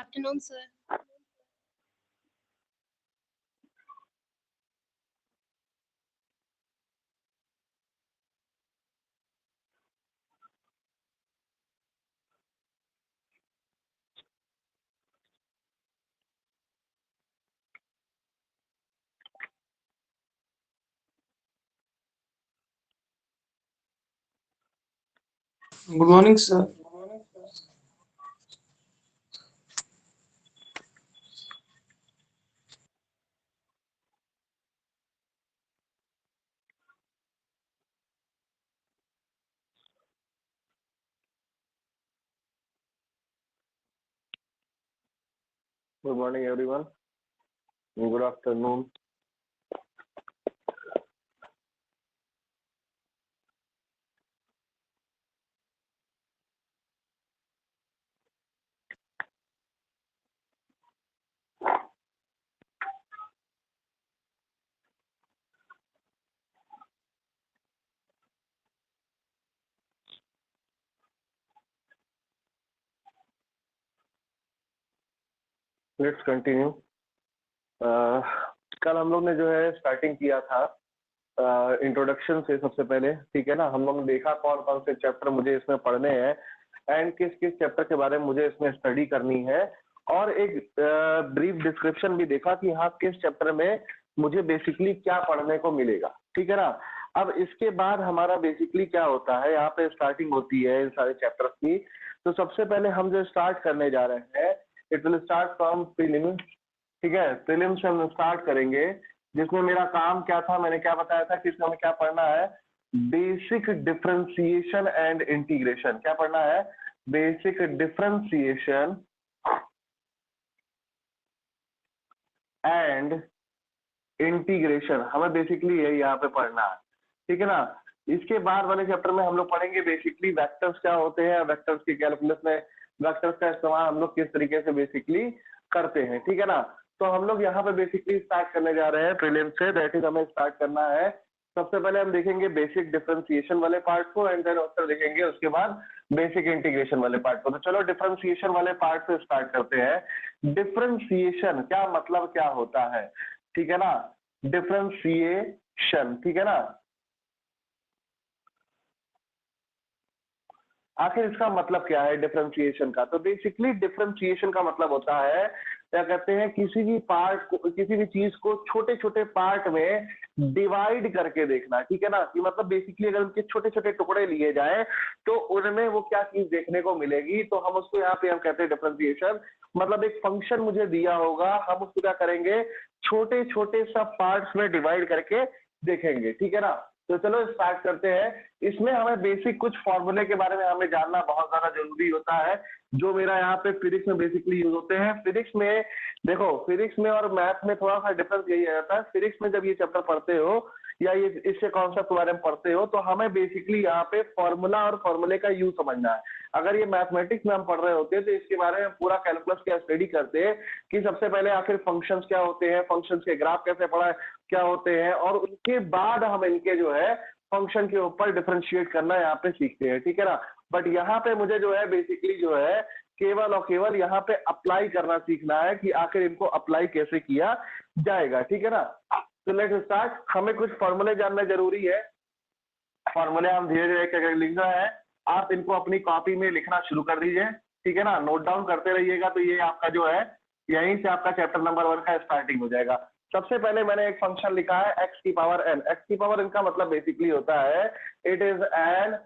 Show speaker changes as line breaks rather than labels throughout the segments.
afternoon, sir.
Good morning, sir.
Good morning, everyone. Good afternoon. Let's continue. कल हम लोग ने जो है स्टार्टिंग किया था इंट्रोडक्शन से। सबसे पहले ठीक है ना, हम लोग ने देखा कौन कौन से चैप्टर मुझे इसमें पढ़ने हैं एंड किस किस चैप्टर के बारे में मुझे इसमें स्टडी करनी है, और एक ब्रीफ डिस्क्रिप्शन भी देखा कि हाँ किस चैप्टर में मुझे बेसिकली क्या पढ़ने को मिलेगा। ठीक है ना। अब इसके बाद हमारा बेसिकली क्या होता है, यहाँ पे स्टार्टिंग होती है इन सारे चैप्टर्स की। तो सबसे पहले हम जो स्टार्ट करने जा रहे हैं, it will start from prelims. ठीक है, प्रीलिम्स से हम स्टार्ट करेंगे, जिसमें मेरा काम क्या था, मैंने क्या बताया था कि इसमें हमें क्या पढ़ना है, बेसिक डिफरेंशिएशन एंड इंटीग्रेशन। क्या पढ़ना है, बेसिक डिफरेंशिएशन एंड इंटीग्रेशन, हमें बेसिकली यही यहाँ पे पढ़ना है। ठीक है ना। इसके बाद वाले चैप्टर में हम लोग पढ़ेंगे बेसिकली वेक्टर्स क्या होते हैं, वेक्टर्स के कैलकुलस में वेक्टर्स का इस्तेमाल हम लोग किस तरीके से बेसिकली करते हैं। ठीक है ना। तो हम लोग यहाँ पे बेसिकली स्टार्ट करने जा रहे हैं प्रीलिम्स से, दैट इज हमें स्टार्ट करना है। सबसे पहले हम देखेंगे बेसिक डिफरेंशिएशन वाले पार्ट को एंड देन उत्तर देखेंगे उसके बाद बेसिक इंटीग्रेशन वाले पार्ट को। तो चलो डिफरेंशिएशन वाले पार्ट से स्टार्ट करते हैं। डिफरेंशिएशन क्या मतलब क्या होता है, ठीक है ना, डिफरेंशिएशन। ठीक है ना, आखिर इसका मतलब क्या है डिफरेंशिएशन का। तो बेसिकली डिफरेंशिएशन का मतलब होता है, क्या कहते हैं, किसी भी पार्ट को, किसी भी चीज को छोटे छोटे पार्ट में डिवाइड करके देखना। ठीक है ना, कि मतलब बेसिकली अगर उनके छोटे छोटे टुकड़े लिए जाए तो उनमें वो क्या चीज देखने को मिलेगी, तो हम उसको यहाँ पे हम कहते हैं डिफरेंशिएशन। मतलब एक फंक्शन मुझे दिया होगा, हम उसको क्या करेंगे, छोटे छोटे सब पार्ट्स में डिवाइड करके देखेंगे। ठीक है ना। तो चलो स्टार्ट करते हैं। इसमें हमें बेसिक कुछ फॉर्मूले के बारे में हमें जानना बहुत ज्यादा जरूरी होता है, जो मेरा यहाँ पे फिजिक्स में बेसिकली यूज होते हैं। फिजिक्स में देखो, फिजिक्स में और मैथ में थोड़ा सा डिफरेंस यही आ जाता है। फिजिक्स में जब ये चैप्टर पढ़ते हो या ये इससे कॉन्सेप्ट के बारे में पढ़ते हो, तो हमें बेसिकली यहाँ पे फॉर्मूला और फॉर्मूले का यूज समझना है। अगर ये मैथमेटिक्स में हम पढ़ रहे होते हैं तो इसके बारे में पूरा कैलकुलस क्या स्टडी करते हैं कि सबसे पहले आखिर फंक्शंस क्या होते हैं, फंक्शंस के ग्राफ कैसे पढ़ा क्या होते हैं, और उसके बाद हम इनके जो है फंक्शन के ऊपर डिफरेंशिएट करना यहाँ पे सीखते हैं। ठीक है ना। बट यहाँ पे मुझे जो है बेसिकली जो है केवल और केवल यहाँ पे अप्लाई करना सीखना है कि आखिर इनको अप्लाई कैसे किया जाएगा। ठीक है ना। तो लेट्स स्टार्ट। हमें कुछ फॉर्मूले जानना जरूरी है। फॉर्मूले हम धीरे धीरे करके लिख रहे हैं, आप इनको अपनी कॉपी में लिखना शुरू कर दीजिए। ठीक है ना, नोट डाउन करते रहिएगा। तो ये आपका जो है, यहीं से आपका चैप्टर नंबर 1 का स्टार्टिंग हो जाएगा। सबसे पहले मैंने एक फंक्शन लिखा है एक्स की पावर एन। एक्स की पावर एन का मतलब बेसिकली होता है, इट इज एन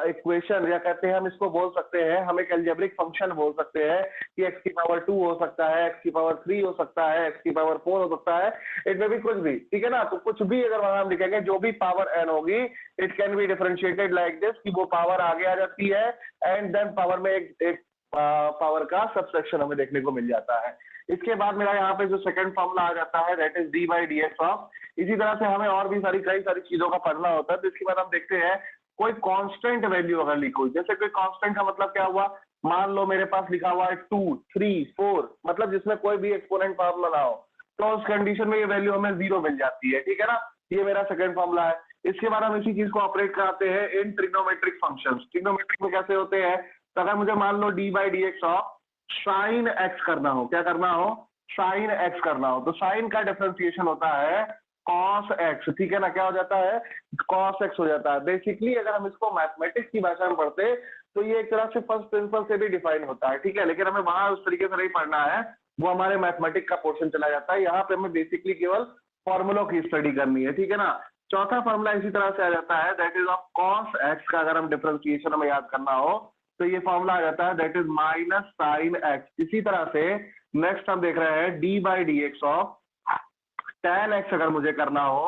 इक्वेशन, या कहते हैं हम इसको बोल सकते हैं, हम एक एल्जेब्रिक फंक्शन बोल सकते हैं कि एक्स की पावर 2 हो सकता है, एक्स की पावर 3 हो सकता है, एक्स की पावर 4 हो सकता है, इट में भी कुछ भी। ठीक है ना। तो कुछ भी अगर वहां हम लिखेंगे, जो भी पावर एन होगी, it can be differentiated like this, कि वो पावर आगे आ जाती है एंड देन पावर में एक पावर का सबसेक्शन हमें देखने को मिल जाता है। इसके बाद मेरा यहाँ पे जो सेकंड फॉर्मूला आ जाता है, that is d by d x of. इसी तरह से हमें और भी कई सारी चीजों का पढ़ना होता है। तो इसके बाद हम देखते हैं कोई कांस्टेंट वैल्यू अगर लिखो, जैसे कोई कांस्टेंट का मतलब क्या हुआ, मान लो मेरे पास लिखा हुआ है 2, 3, 4, मतलब जिसमें कोई भी एक्सपोनेंट फॉर्मूला ना हो, तो उस कंडीशन में ये वैल्यू हमें 0 मिल जाती है। ठीक है ना। ये मेरा सेकंड फॉर्मूला है। इसके बाद हम इसी चीज को ऑपरेट कराते हैं इन ट्रिग्नोमेट्रिक फंक्शंस। ट्रिग्नोमेट्रिक में कैसे होते हैं, तो अगर मुझे मान लो d by d x of sine x करना हो, क्या करना हो, साइन एक्स करना हो, तो साइन का डिफरेंशिएशन होता है कॉस एक्स, ठीक है ना, क्या हो जाता है, कॉस एक्स हो जाता है। बेसिकली अगर हम इसको मैथमेटिक्स की भाषा में पढ़ते तो ये एक तरह से फर्स्ट प्रिंसिपल से भी डिफाइन होता है, ठीक है, लेकिन हमें वहां उस तरीके से नहीं पढ़ना है, वो हमारे मैथमेटिक्स का पोर्शन चला जाता है। यहाँ पे हमें बेसिकली केवल फॉर्मूलों की स्टडी करनी है, ठीक है ना। चौथा फॉर्मूला इसी तरह से आ जाता है, that is of cos x का अगर हम डिफरेंशिएशन हमें याद करना हो तो ये फॉर्मूला आ जाता है, that is minus sine x. इसी तरह से नेक्स्ट हम देख रहे हैं d by d x of tan x अगर मुझे करना हो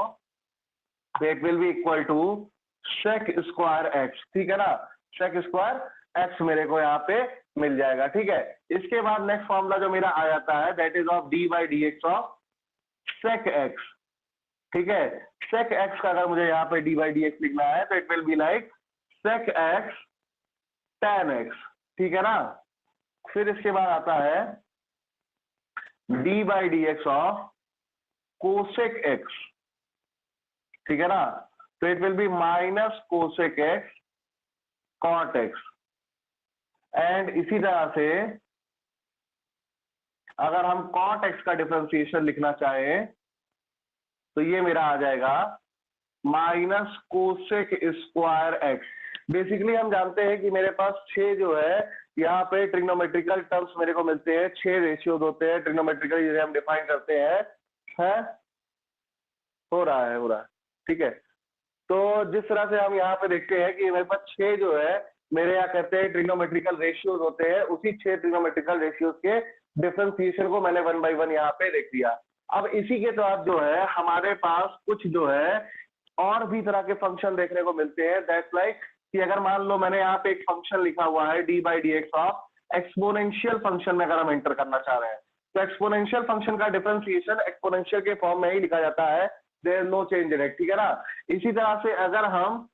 तो it will be equal to sec square x, ठीक है ना, सेक स्क्वायर एक्स मेरे को यहाँ पे मिल जाएगा, ठीक है। इसके बाद नेक्स्ट फॉर्मूला जो मेरा आ जाता है that is of d by d x of sec x, ठीक है। सेक एक्स का अगर मुझे यहाँ पे डी बाई डी एक्स लिखना है तो it will be like sec x tan x, ठीक है ना। फिर इसके बाद आता है d by d x of cosec x, ठीक है ना, तो it will be minus cosec x cot x. And इसी तरह से अगर हम कॉट एक्स का डिफरेंशिएशन लिखना चाहें तो ये मेरा आ जाएगा minus cosec square x. Basically हम जानते हैं कि मेरे पास 6 जो है यहाँ पे ट्रिग्नोमेट्रिकल टर्म्स मेरे को मिलते हैं, 6 रेशियोज होते हैं ट्रिग्नोमेट्रिकल, जिसे हम डिफाइन करते हैं, है? हो रहा है, ठीक है। तो जिस तरह से हम यहाँ पे देखते हैं कि मेरे पास 6 जो है मेरे यहाँ कहते हैं ट्रिग्नोमेट्रिकल रेशियोज होते हैं, उसी 6 ट्रिग्नोमेट्रिकल रेशियोज के डिफरेंशिएशन को मैंने 1 बाय 1 यहाँ पे देख दिया। अब इसी के साथ जो है हमारे पास कुछ जो है और भी तरह के फंक्शन देखने को मिलते हैं, दैट्स लाइक कि अगर मान लो मैंने यहाँ पे एक फंक्शन लिखा हुआ है d by d x of exponential function में अगर हम एंटर करना चाह रहे हैं तो एक्सपोनेंशियल फंक्शन का डिफरेंशिएशन एक्सपोनेंशियल के फॉर्म में ही लिखा जाता है, there no change in it, ठीक है ना। इसी तरह से अगर हम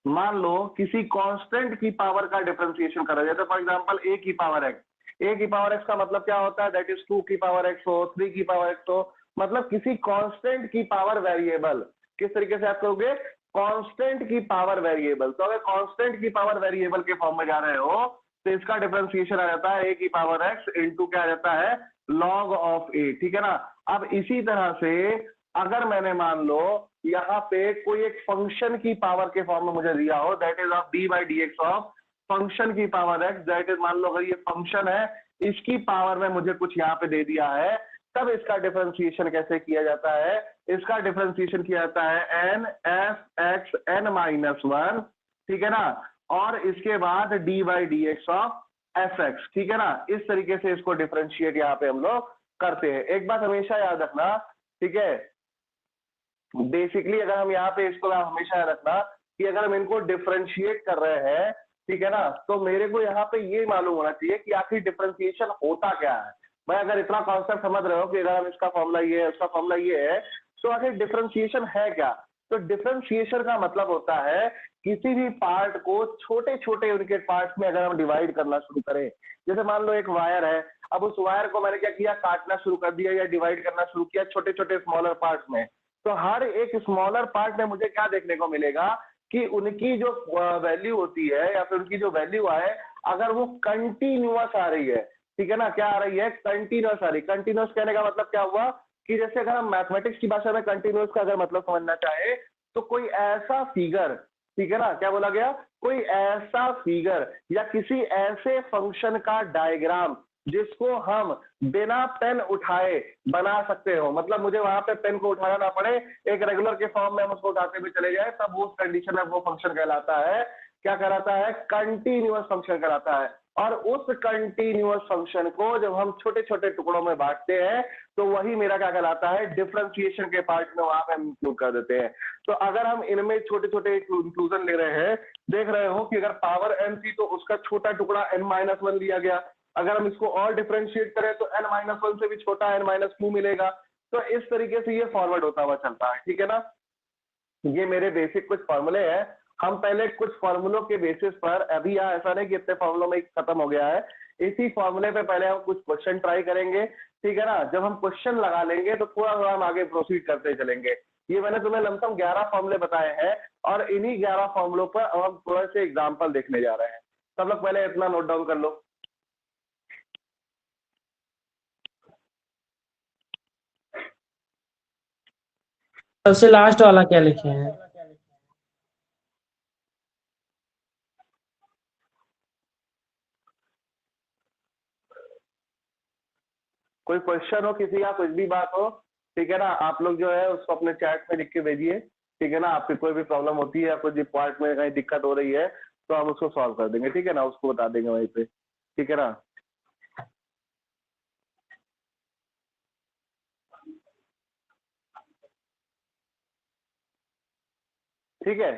मान लो किसी कांस्टेंट की पावर का डिफरेंशिएशन कर रहे हैं, तो फॉर एग्जांपल ए की पावर एक्स, ए की पावर एक्स का मतलब क्या होता है, दैट इज 2 की पावर एक्स हो, 3 की पावर एक्स हो, मतलब किसी कांस्टेंट की पावर वेरिएबल। किस तरीके से आप कहोगे, कांस्टेंट की पावर वेरिएबल। तो अगर कांस्टेंट की पावर वेरिएबल के फॉर्म में जा रहे हो तो इसका डिफरेंशिएशन आ जाता है ए की पावर एक्स इंटू क्या आ जाता है, लॉग ऑफ ए, ठीक है ना। अब इसी तरह से अगर मैंने मान लो यहाँ पे कोई एक फंक्शन की पावर के फॉर्म में मुझे दिया हो, that is of d by d x of function की पावर एक्स, दैट इज मान लो अगर ये फंक्शन है इसकी पावर में मुझे कुछ यहाँ पे दे दिया है, तब इसका डिफरेंशिएशन कैसे किया जाता है, इसका डिफरेंशिएशन किया जाता है n f x n minus 1, ठीक है ना, और इसके बाद d by d x of f x, ठीक है ना। इस तरीके से इसको डिफरेंशिएट यहाँ पे हम लोग करते हैं। एक बात हमेशा याद रखना, ठीक है, बेसिकली अगर हम यहाँ पे इसको हमेशा याद रखना कि अगर हम इनको डिफरेंशिएट कर रहे हैं, ठीक है ना, तो मेरे को यहाँ पे ये मालूम होना चाहिए कि आखिर डिफरेंशिएशन होता क्या है। भाई अगर इतना कॉन्सेप्ट समझ रहे हो कि अगर हम इसका फॉर्मूला ये है, उसका फॉर्मूला ये है, तो आखिर डिफरेंशिएशन है क्या। तो डिफरेंशिएशन का मतलब होता है किसी भी पार्ट को छोटे छोटे उनके पार्ट्स में अगर हम डिवाइड करना शुरू करें। जैसे मान लो एक वायर है, अब उस वायर को मैंने क्या किया, काटना शुरू कर दिया या डिवाइड करना शुरू किया छोटे छोटे स्मॉलर पार्ट्स में, तो हर एक स्मॉलर पार्ट में मुझे क्या देखने को मिलेगा कि उनकी जो वैल्यू होती है या फिर उनकी जो वैल्यू आए अगर वो कंटिन्यूअस आ रही है, ठीक है ना, क्या आ रही है, कंटिन्यूअस आ रही। कंटिन्यूअस कहने का मतलब क्या हुआ कि जैसे अगर हम मैथमेटिक्स की भाषा में कंटिन्यूअस का अगर मतलब समझना चाहे तो कोई ऐसा फिगर, ठीक है ना, क्या बोला गया, कोई ऐसा फिगर या किसी ऐसे फंक्शन का डायग्राम जिसको हम बिना पेन उठाए बना सकते हो। मतलब मुझे वहां पे पेन को उठाना ना पड़े, एक रेगुलर के फॉर्म में हम उसको उठाते हुए चले जाए, तब उस कंडीशन में वो फंक्शन कहलाता है, क्या कहलाता है, कंटिन्यूअस फंक्शन कहलाता है। और उस कंटिन्यूअस फंक्शन को जब हम छोटे छोटे टुकड़ों में बांटते हैं तो वही मेरा क्या कहलाता है, डिफरेंशिएशन के पार्ट में वहां पे हम इंक्लूड कर देते हैं। तो अगर हम इनमें छोटे छोटे इंक्लूजन ले रहे हैं, देख रहे हो कि अगर पावर n थी तो उसका छोटा टुकड़ा n-1 लिया गया, अगर हम इसको और डिफरेंशिएट करें तो n-1 से भी छोटा n-2 मिलेगा। तो इस तरीके से ये फॉरवर्ड होता हुआ चलता है, ठीक है ना। ये मेरे बेसिक कुछ फॉर्मूले हैं, हम पहले कुछ फॉर्मूलों के बेसिस पर, अभी यहाँ ऐसा नहीं कि इतने फॉर्मूलों में खत्म हो गया है, इसी फॉर्मूले पे पहले हम कुछ क्वेश्चन ट्राई करेंगे, ठीक है ना। जब हम क्वेश्चन लगा लेंगे तो थोड़ा थोड़ा हम आगे प्रोसीड करते चलेंगे। ये मैंने तुम्हें लमसम 11 फॉर्मूले बताए हैं और इन्हीं 11 फॉर्मूलों पर अब हम थोड़े से एग्जाम्पल देखने जा रहे हैं। सब लोग पहले इतना नोट डाउन कर लो।
सबसे लास्ट वाला क्या लिखे हैं?
कोई क्वेश्चन हो किसी का, कुछ भी बात हो, ठीक है ना, आप लोग जो है उसको अपने चैट में लिख के भेजिए, ठीक है ना। आपकी कोई भी प्रॉब्लम होती है या कुछ पार्ट में कहीं दिक्कत हो रही है तो हम उसको सॉल्व कर देंगे, ठीक है ना, उसको बता देंगे वहीं पे, ठीक है ना। ठीक है,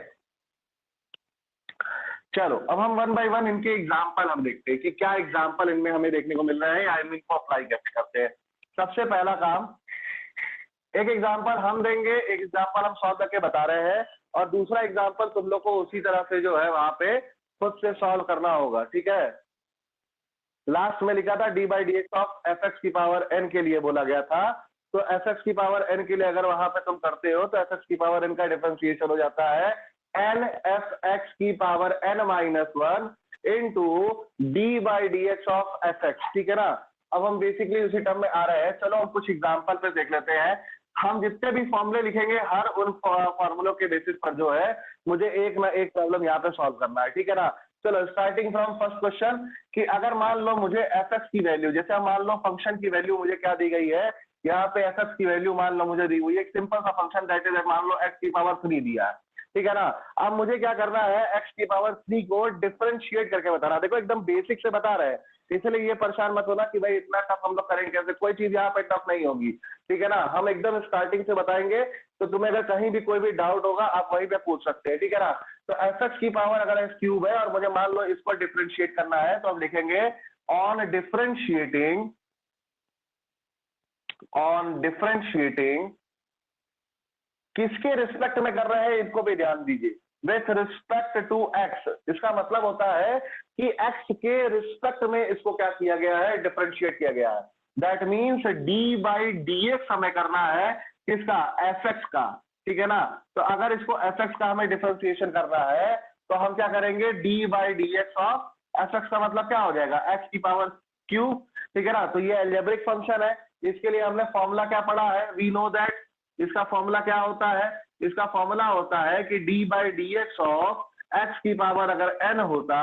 चलो अब हम वन बाय वन इनके एग्जाम्पल हम देखते हैं कि क्या एग्जाम्पल इनमें हमें देखने को मिल रहा है या हम इनको अप्लाई कैसे करते हैं। सबसे पहला काम, एक एग्जाम्पल हम देंगे, एक एग्जाम्पल हम सॉल्व करके बता रहे हैं, और दूसरा एग्जाम्पल तुम लोग को उसी तरह से जो है वहां पे खुद से सॉल्व करना होगा, ठीक है। लास्ट में लिखा था d by d x of f x की पावर एन के लिए बोला गया था, तो एफ एक्स की पावर एन के लिए अगर वहां पे तुम करते हो तो एफ एक्स की पावर एन का डिफरेंशिएशन हो जाता है एन एफ एक्स की power n minus one into d by d x of f x, ठीक है ना। अब हम बेसिकली उसी टर्म में आ रहे हैं, चलो हम कुछ एग्जाम्पल पे देख लेते हैं। हम जितने भी फॉर्मूले लिखेंगे हर उन फॉर्मूलों के बेसिस पर जो है मुझे एक ना एक प्रॉब्लम यहाँ पे सॉल्व करना है, ठीक है ना। चलो स्टार्टिंग फ्रॉम फर्स्ट क्वेश्चन कि अगर मान लो मुझे एफ एक्स की वैल्यू, जैसे मान लो फंक्शन की वैल्यू मुझे क्या दी गई है, यहाँ पे एफ एक्स की वैल्यू मान लो मुझे दी हुई है, एक सिंपल सा फंक्शन दैट इज मान लो एक्स की पावर 3 दिया है, ठीक है ना। अब मुझे क्या करना है, एक्स की पावर 3 को डिफरेंशिएट करके बताना। देखो एकदम बेसिक से बता रहे हैं, इसलिए ये परेशान मत होना कि भाई इतना टफ हम लोग करेंगे कैसे, कोई चीज यहाँ पे टफ नहीं होगी, ठीक है ना। हम एकदम स्टार्टिंग से बताएंगे, तो तुम्हें अगर कहीं भी कोई भी डाउट होगा आप वहीं पे पूछ सकते हैं, ठीक है ना। तो एफ एक्स की पावर अगर एक्स क्यूब है और मुझे मान लो इसको डिफरेंशिएट करना है, तो हम लिखेंगे ऑन डिफरेंशिएटिंग किसके रिस्पेक्ट में कर रहे हैं, इनको भी ध्यान दीजिए, विथ रिस्पेक्ट टू एक्स। इसका मतलब होता है कि एक्स के रिस्पेक्ट में इसको क्या किया गया है, डिफरेंशिएट किया गया है। That means D by d x हमें करना है, किसका, एफ एक्स का, ठीक है ना। तो अगर इसको एफ एक्स का हमें डिफरेंशिएशन करना है तो हम क्या करेंगे, D by d x of f x का मतलब क्या हो जाएगा, एक्स की पावर क्यूब, ठीक है ना। तो ये अलजेब्रिक फंक्शन है, इसके लिए हमने फॉर्मूला क्या पढ़ा है, वी नो दैट इसका फॉर्मूला क्या होता है, इसका फॉर्मूला होता है कि D by d x of x की पावर अगर एन होता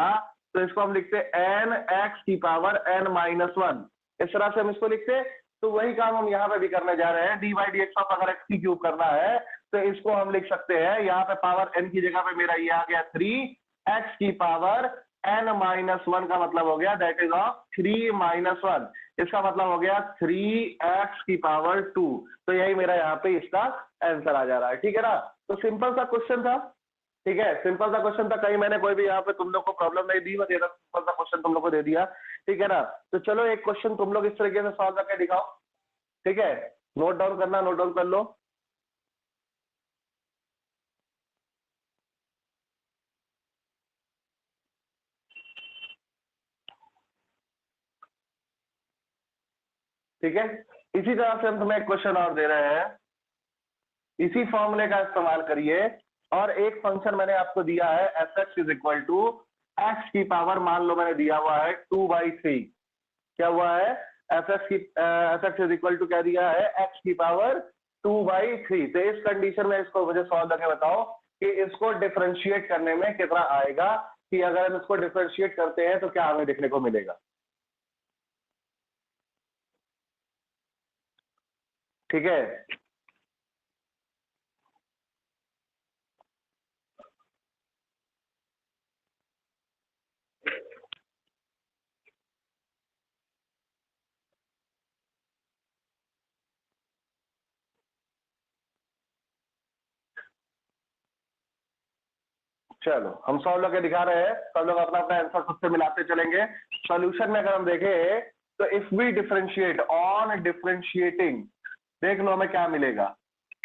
तो इसको हम लिखते एन एक्स की पावर एन माइनस वन, इस तरह से हम इसको लिखते। तो वही काम हम यहाँ पे भी करने जा रहे हैं, d by d x of अगर एक्स की क्यूब करना है तो इसको हम लिख सकते हैं, यहाँ पे पावर एन की जगह पे मेरा ये आ गया 3 एक्स की पावर एन माइनस वन का मतलब हो गया that is of 3 minus one, इसका मतलब हो गया 3x की पावर 2। तो यही मेरा यहाँ पे इसका आंसर आ जा रहा है, ठीक है ना। तो सिंपल सा क्वेश्चन था, ठीक है, सिंपल सा क्वेश्चन था, कहीं मैंने कोई भी यहाँ पे तुम लोग को प्रॉब्लम नहीं दी, मैं सिंपल सा क्वेश्चन तुम लोग को दे दिया, ठीक है ना। तो चलो एक क्वेश्चन तुम लोग इस तरीके से सॉल्व करके दिखाओ, ठीक है। नोट डाउन करना, नोट डाउन कर लो। ठीक है, इसी तरह से हम तुम्हें एक क्वेश्चन और दे रहे हैं, इसी फॉर्मूले का इस्तेमाल करिए, और एक फंक्शन मैंने आपको दिया है f x is equal to x की पावर, मान लो मैंने दिया हुआ है 2/3, क्या हुआ है, f x is equal to क्या दिया है, एक्स की पावर 2/3। तो इस कंडीशन में इसको मुझे सॉल्व करके बताओ कि इसको डिफरेंशिएट करने में कितना आएगा, कि अगर हम इसको डिफरेंशिएट करते हैं तो क्या हमें देखने को मिलेगा, ठीक है। चलो हम सॉल्व करके दिखा रहे हैं, सब लोग अपना अपना आंसर खुद से मिलाते चलेंगे। सॉल्यूशन में अगर हम देखें तो if we differentiate, on differentiating, देख लो हमें क्या मिलेगा,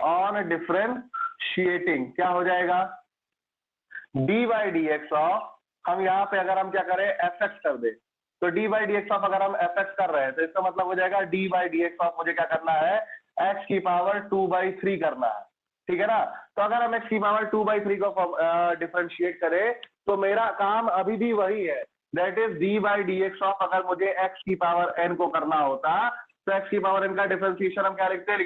ऑन डिफरेंशिएटिंग क्या हो जाएगा, d by d x of, हम यहाँ पे अगर हम क्या करें एफ एक्स कर दे, तो d by d x of अगर हम एफ एक्स कर रहे हैं तो इसका मतलब हो जाएगा d by d x of मुझे क्या करना है, एक्स की पावर 2/3 करना है, ठीक है ना। तो अगर हम एक्स की पावर 2/3 को डिफरेंशिएट करें तो मेरा काम अभी भी वही है, that is d by d x of, अगर मुझे एक्स की पावर एन को करना होता तो तो x की पावर n का डिफरेंशिएशन हम क्या लिखते हैं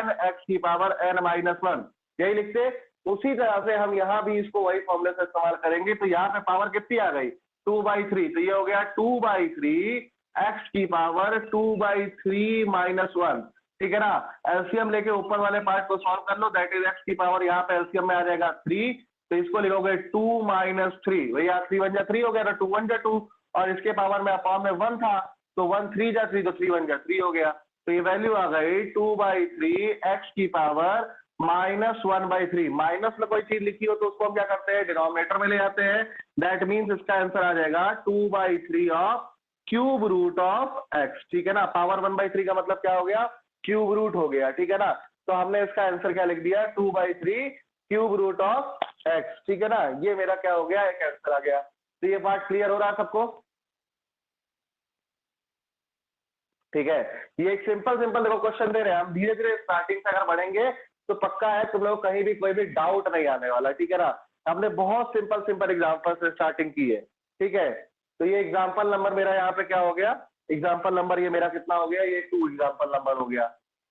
n x की पावर n माइनस 1, यही लिखते हैं। उसी तरह से हम यहाँ भी इसको वही फॉर्मूले से इस्तेमाल करेंगे। तो यहाँ पे पावर कितनी आ गई 2/3, तो ये हो गया 2/3 x की पावर 2/3 माइनस 1, ठीक है ना। एलसीएम लेके ऊपर वाले पार्ट को सॉल्व कर लो, दैट इज x की पावर यहाँ पे एलसीएम में आ जाएगा 3, तो इसको लिखोगे 2 माइनस 3, भैया 3 1 जा 3 हो गया, तो 2 1 जा 2, और इसके पावर में फॉर्म में 1 था, तो 1 3 जा 3, तो 3 1 जा 3 हो गया। तो ये वैल्यू आ गई 2/3 x की पावर माइनस 1/3। माइनस में कोई चीज लिखी हो तो उसको हम क्या करते हैं, डिनोमिनेटर में ले जाते हैं। दैट मीन्स इसका आंसर आ जाएगा 2/3 of cube root of x, ठीक है ना। पावर 1/3 का मतलब क्या हो गया, क्यूब रूट हो गया, ठीक है ना। तो हमने इसका आंसर क्या लिख दिया 2/3 क्यूब रूट ऑफ x, ठीक है ना। ये मेरा क्या हो गया, एक आंसर आ गया। तो ये पार्ट क्लियर हो रहा है सबको, ठीक है। ये एक सिंपल देखो क्वेश्चन दे रहे हैं हम, धीरे धीरे स्टार्टिंग से अगर बढ़ेंगे तो पक्का है तुम लोग कहीं भी कोई भी डाउट नहीं आने वाला, ठीक है ना। हमने बहुत सिंपल एग्जांपल से स्टार्टिंग की है, ठीक है। तो ये एग्जांपल नंबर मेरा यहाँ पे क्या हो गया, एग्जांपल नंबर ये मेरा कितना हो गया, ये 2 एग्जांपल नंबर हो गया,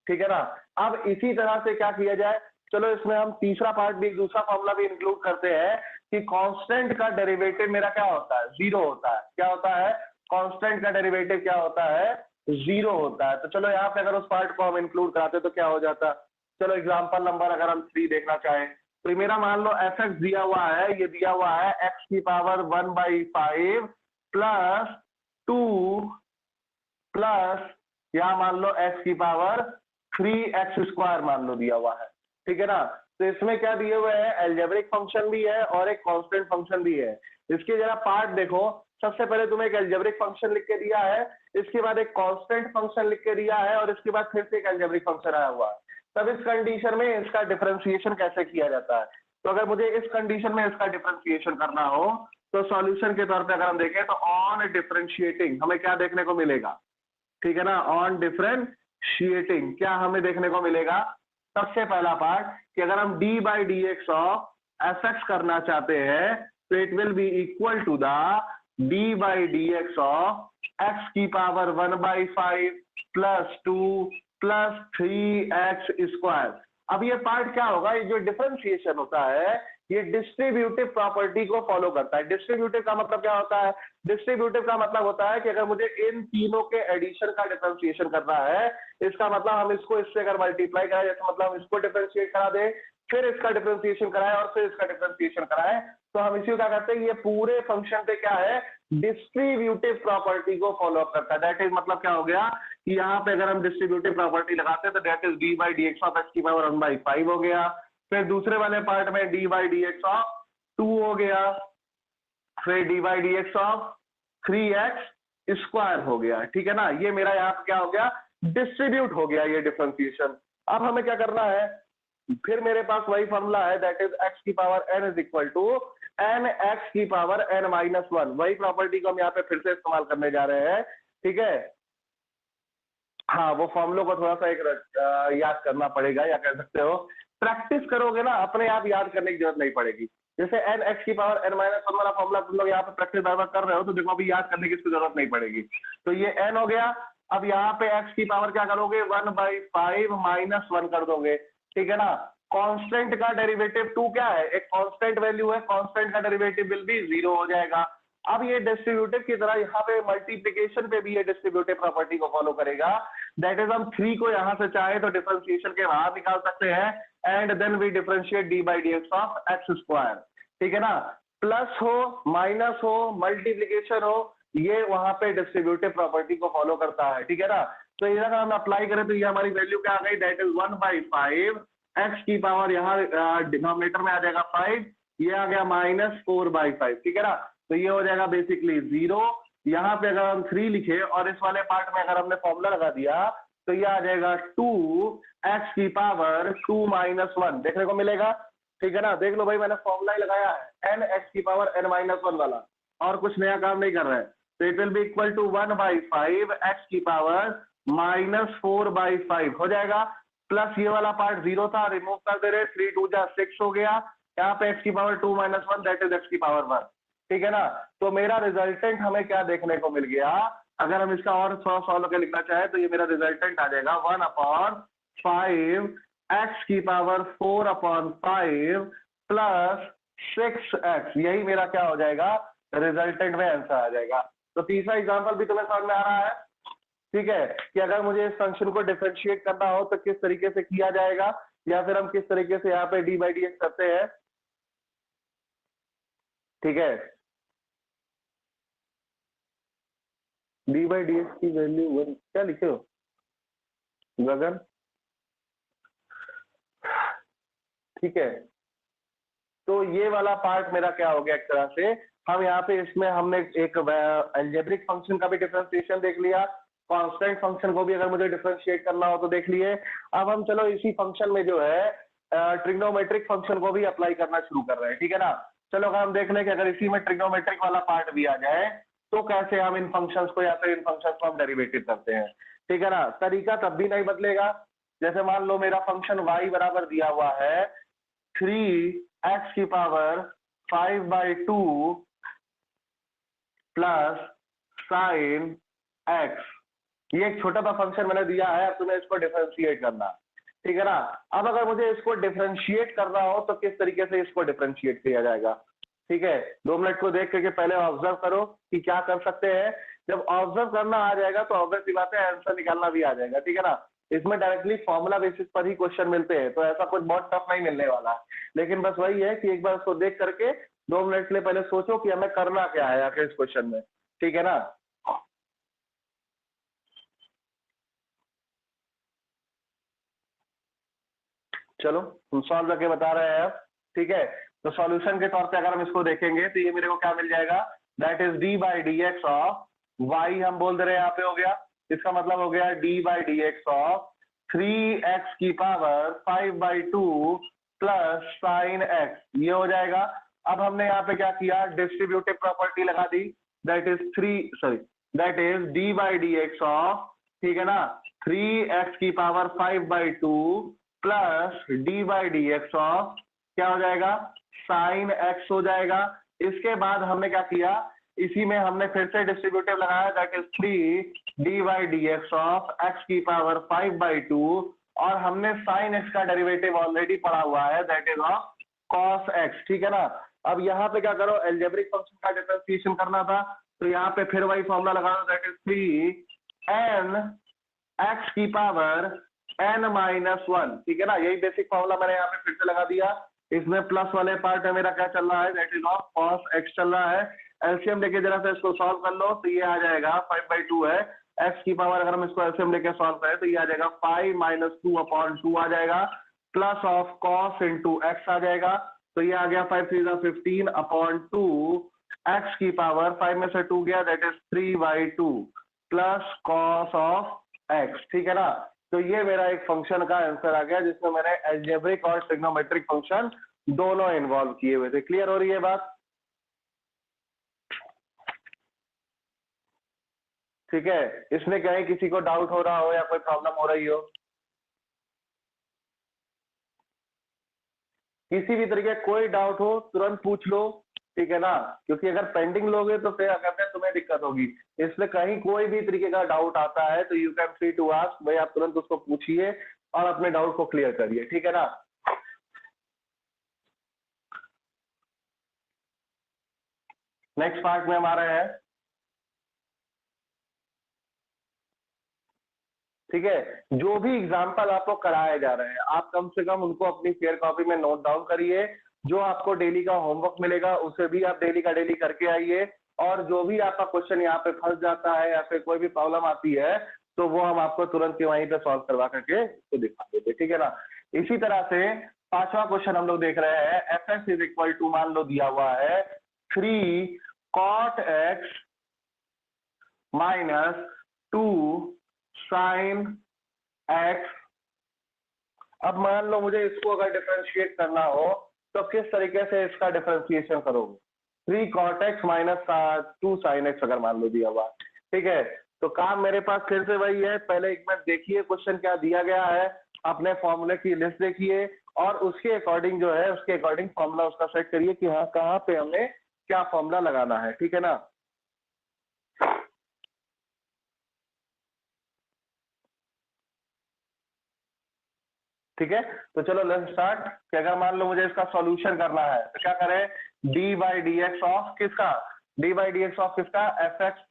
ठीक है ना। अब इसी तरह से क्या किया जाए, चलो इसमें हम तीसरा पार्ट भी, दूसरा फॉर्मूला भी इंक्लूड करते हैं कि कांस्टेंट का डेरिवेटिव मेरा क्या होता है, जीरो होता है। क्या होता है, कांस्टेंट का डेरिवेटिव क्या होता है, जीरो होता है। तो चलो यहाँ पे अगर उस पार्ट को हम इंक्लूड कराते तो क्या हो जाता। चलो एग्जांपल नंबर अगर हम 3 देखना चाहें, तो मेरा मान लो एफ एक्स दिया हुआ है, ये दिया हुआ है एक्स की पावर 1/5 प्लस 2 प्लस यहाँ मान लो एक्स की पावर 3x² मान लो दिया हुआ है, ठीक है ना। तो इसमें क्या दिए हुए हैं, एल्जेब्रिक फंक्शन भी है और एक कांस्टेंट फंक्शन भी है। इसके जरा पार्ट देखो, सबसे पहले तुम्हें एक एल्जेब्रिक फंक्शन लिख के दिया है, इसके बाद एक कांस्टेंट फंक्शन लिख के दिया है, और इसके बाद फिर से एक एल्जेब्रिक फंक्शन आया हुआ है। तब इस कंडीशन में इसका डिफरेंशिएशन कैसे किया जाता है। तो अगर मुझे इस कंडीशन में इसका डिफरेंशिएशन करना हो तो सॉल्यूशन के तौर पे अगर हम देखें तो ऑन डिफरेंशिएटिंग हमें क्या देखने को मिलेगा, ठीक है ना। ऑन डिफरेंशिएटिंग क्या हमें देखने को मिलेगा, सबसे पहला पार्ट कि अगर हम d/dx ऑफ fx करना चाहते हैं तो it will be equal to the d/dx of x की पावर 1/5 प्लस 2 प्लस 3x²। अब ये पार्ट क्या होगा, ये जो डिफरेंशिएशन होता है ये डिस्ट्रीब्यूटिव प्रॉपर्टी को फॉलो करता है। डिस्ट्रीब्यूटिव का मतलब क्या होता है, डिस्ट्रीब्यूटिव का मतलब होता है कि अगर मुझे इन तीनों के एडिशन का डिफरेंशिएशन करना है, इसका मतलब हम इसको इससे अगर मल्टीप्लाई कराए, जैसे मतलब हम इसको डिफरेंशिएट करा दें, फिर इसका डिफरेंशिएशन कराए और फिर इसका डिफरेंशिएशन कराए, तो हम इसी को क्या करते हैं, ये पूरे फंक्शन पे क्या है, डिस्ट्रीब्यूटिव प्रॉपर्टी को फॉलो अप करता है। दैट इज मतलब क्या हो गया कि यहाँ पे अगर हम डिस्ट्रीब्यूटिव प्रॉपर्टी लगाते हैं तो that is d/dx of x की पावर 1/5 हो गया। फिर दूसरे वाले पार्ट में d/dx ऑफ 2 हो गया, फिर d/dx ऑफ 3x² हो गया, ठीक है ना। ये मेरा यहाँ पे क्या हो गया, डिस्ट्रीब्यूट हो गया ये डिफरेंशिएशन। अब हमें क्या करना है, फिर मेरे पास वही फॉर्मूला है, दैट इज x की power n is equal to n x की पावर n माइनस 1। वही प्रॉपर्टी को हम यहाँ पे फिर से इस्तेमाल करने जा रहे हैं, ठीक है। हाँ, वो फॉर्मूलों को थोड़ा सा एक याद करना पड़ेगा, या कह सकते हो प्रैक्टिस करोगे ना, अपने आप याद करने की जरूरत नहीं पड़ेगी। जैसे n x की पावर n माइनस 1 वाला फॉर्मूला तुम लोग यहाँ पे प्रैक्टिस बार बार कर रहे हो, तो देखो अभी याद करने की इसकी जरूरत नहीं पड़ेगी। तो ये n हो गया। अब यहाँ पे x की पावर क्या करोगे, 1/5 माइनस 1 कर दोगे, ठीक है ना। कांस्टेंट का डेरिवेटिव 2 क्या है, एक कांस्टेंट वैल्यू है, कांस्टेंट का डेरिवेटिव विल बी 0 हो जाएगा। अब ये डिस्ट्रीब्यूटिव की तरह यहाँ पे मल्टीप्लिकेशन पे भी ये डिस्ट्रीब्यूटिव प्रॉपर्टी को फॉलो करेगा। दैट इज हम 3 को यहाँ से चाहे तो डिफरेंशिएशन के बाहर निकाल सकते हैं, and then we differentiate d/dx of x², ठीक है ना। प्लस हो, माइनस हो, मल्टीप्लिकेशन हो, ये वहां पे डिस्ट्रीब्यूटिव प्रॉपर्टी को फॉलो करता है, ठीक है ना। तो इधर हम अप्लाई करें तो ये हमारी वैल्यू क्या आ गई, दैट इज 1/5 x की पावर यहाँ डिनोमिनेटर में आ जाएगा 5, ये आ गया -4/5, ठीक है ना। तो ये हो जाएगा बेसिकली 0। यहाँ पे अगर हम 3 लिखे और इस वाले पार्ट में अगर हमने फॉर्मूला लगा दिया तो ये आ जाएगा 2x की पावर 2 माइनस 1 देखने को मिलेगा, ठीक है ना। देख लो भाई, मैंने फॉर्मूला ही लगाया है n(x की पावर n माइनस 1 वाला, और कुछ नया काम नहीं कर रहे हैं। तो it will be equal to 1/5 x की पावर -4/5 हो जाएगा। प्लस ये वाला पार्ट 0 था, रिमूव कर दे रहे, 3 2 जा 6 हो गया। यहाँ पे x की power 2 minus 1 that is x की पावर 1, ठीक है ना। तो मेरा रिजल्टेंट हमें क्या देखने को मिल गया, अगर हम इसका और सॉल्व करके लिखना चाहे तो ये मेरा रिजल्टेंट आ जाएगा 1/5 x की पावर 4/5 प्लस 6x, यही मेरा क्या हो जाएगा, रिजल्टेंट में आंसर आ जाएगा। तो तीसरा एग्जांपल भी तुम्हें समझ में आ रहा है, ठीक है, कि अगर मुझे इस फंक्शन को डिफरेंशिएट करना हो तो किस तरीके से किया जाएगा, या फिर हम किस तरीके से यहाँ पे d/dx करते हैं, ठीक है। d/dx की वैल्यू 1 क्या लिखे हो गगन, ठीक है। तो ये वाला पार्ट मेरा क्या हो गया, एक तरह से हम यहाँ पे इसमें हमने एक अलजेब्रिक फंक्शन का भी डिफरेंशिएशन देख लिया, कांस्टेंट फंक्शन को भी अगर मुझे डिफरेंशिएट करना हो तो देख लिए। अब हम चलो इसी फंक्शन में जो है ट्रिग्नोमेट्रिक फंक्शन को भी अप्लाई करना शुरू कर रहे हैं, ठीक है ना। चलो अगर हम देख लें कि अगर इसी में ट्रिग्नोमेट्रिक वाला पार्ट भी आ जाए तो कैसे हम इन फंक्शंस को या फिर इन फंक्शंस को हम डेरिवेटिव करते हैं, ठीक है ना। तरीका तब भी नहीं बदलेगा। जैसे मान लो मेरा फंक्शन y बराबर दिया हुआ है 3x की पावर 5/2 प्लस साइन x, ये एक छोटा सा फंक्शन मैंने दिया है, अब तुम्हें इसको डिफरेंशिएट करना, ठीक है ना। अब अगर मुझे इसको डिफरेंशिएट करना हो तो किस तरीके से इसको डिफरेंशिएट किया जाएगा, ठीक है। 2 मिनट को देख करके पहले ऑब्जर्व करो कि क्या कर सकते हैं। जब ऑब्जर्व करना आ जाएगा तो ऑब्वियसली बात है आंसर निकालना भी आ जाएगा, ठीक है ना। इसमें डायरेक्टली फॉर्मूला बेसिस पर ही क्वेश्चन मिलते हैं, तो ऐसा कुछ बहुत टफ नहीं मिलने वाला है। लेकिन बस वही है कि एक बार उसको देख करके 2 मिनट के लिए पहले सोचो कि हमें करना क्या है आखिर इस क्वेश्चन में, ठीक है ना। चलो हम सॉल्व करके बता रहे हैं अब, ठीक है। तो सॉल्यूशन के तौर पे अगर हम इसको देखेंगे तो ये मेरे को क्या मिल जाएगा, that is d/dx of y, हम बोल दे रहे हैं यहाँ पे हो गया, इसका मतलब हो गया d/dx ऑफ 3x की पावर 5/2 प्लस साइन x, ये हो जाएगा। अब हमने यहाँ पे क्या किया, डिस्ट्रीब्यूटिव प्रॉपर्टी लगा दी, that is that is d/dx of, ठीक है ना, 3x की पावर 5/2 प्लस d/dx ऑफ क्या हो जाएगा, साइन x हो जाएगा। इसके बाद हमने क्या किया, इसी में हमने फिर से डिस्ट्रीब्यूटिव लगाया, that is 3 d/dx of x की पावर 5/2, और हमने साइन x का डेरिवेटिव ऑलरेडी पढ़ा हुआ है, that is of cos x, ठीक है ना। अब यहाँ पे क्या करो, एल्जेब्रिक फंक्शन का डिफरेंशिएशन करना था, तो यहाँ पे फिर वही फॉर्मूला लगा दो, दैट इज 3n x की पावर n-1, ठीक है ना। यही बेसिक फॉर्मूला मैंने यहाँ पे फिर से लगा दिया। इसमें प्लस वाले पार्ट में मेरा क्या चल रहा है, that is of cos x चल रहा है। एलसीएम लेके जरा से इसको सॉल्व कर लो तो ये आ जाएगा 5/2 है, x की पावर अगर हम इसको एलसीएम लेके सॉल्व करें तो ये आ जाएगा 5 - 2/2 आ जाएगा, plus of cos into x आ जाएगा, तो ये आ गया 5 3 15/2, x की पावर 5 में से 2 गया, that is 3/2 plus cos of x, ठीक है ना। तो ये मेरा एक फंक्शन का आंसर आ गया जिसमें मैंने अलजेब्रिक और ट्रिग्नोमेट्रिक फंक्शन दोनों इन्वॉल्व किए हुए थे। क्लियर हो रही है बात, ठीक है। इसमें कहीं किसी को डाउट हो रहा हो या कोई प्रॉब्लम हो रही हो, किसी भी तरीके कोई डाउट हो तुरंत पूछ लो, ठीक है ना, क्योंकि अगर पेंडिंग लोगे तो फिर अगर तुम्हें दिक्कत होगी। इसलिए कहीं कोई भी तरीके का डाउट आता है तो you can free to ask, भाई आप तुरंत उसको पूछिए और अपने डाउट को क्लियर करिए, ठीक है ना। नेक्स्ट पार्ट में हम आ रहे हैं, ठीक है। जो भी एग्जाम्पल आपको कराए जा रहे हैं आप कम से कम उनको अपनी फेयर कॉपी में नोट डाउन करिए। जो आपको डेली का होमवर्क मिलेगा उसे भी आप डेली का डेली करके आइए, और जो भी आपका क्वेश्चन यहाँ पे फंस जाता है या फिर कोई भी प्रॉब्लम आती है तो वो हम आपको तुरंत वहीं पे सॉल्व करवा करके तो दिखा देते, ठीक है ना। इसी तरह से 5वां क्वेश्चन हम लोग देख रहे हैं, f x is equal to मान लो दिया हुआ है 3 cot x minus 2 sine x। अब मान लो मुझे इसको अगर डिफरेंशिएट करना हो तो किस तरीके से इसका डिफरेंशिएशन करोगे, 3 cot x minus 2 sine x अगर मान लो दिया हुआ, ठीक है। तो काम मेरे पास फिर से वही है, पहले एक बार देखिए क्वेश्चन क्या दिया गया है, अपने फॉर्मूले की लिस्ट देखिए और उसके अकॉर्डिंग जो है उसके अकॉर्डिंग फॉर्मूला उसका सेट करिए कि हाँ कहाँ पे हमें क्या फॉर्मूला लगाना है, ठीक है ना। ठीक है, तो चलो लेट्स स्टार्ट कि अगर मान लो मुझे इसका सॉल्यूशन करना है तो क्या करें, d by d x of किसका, d by d x of किसका, एफ एक्स।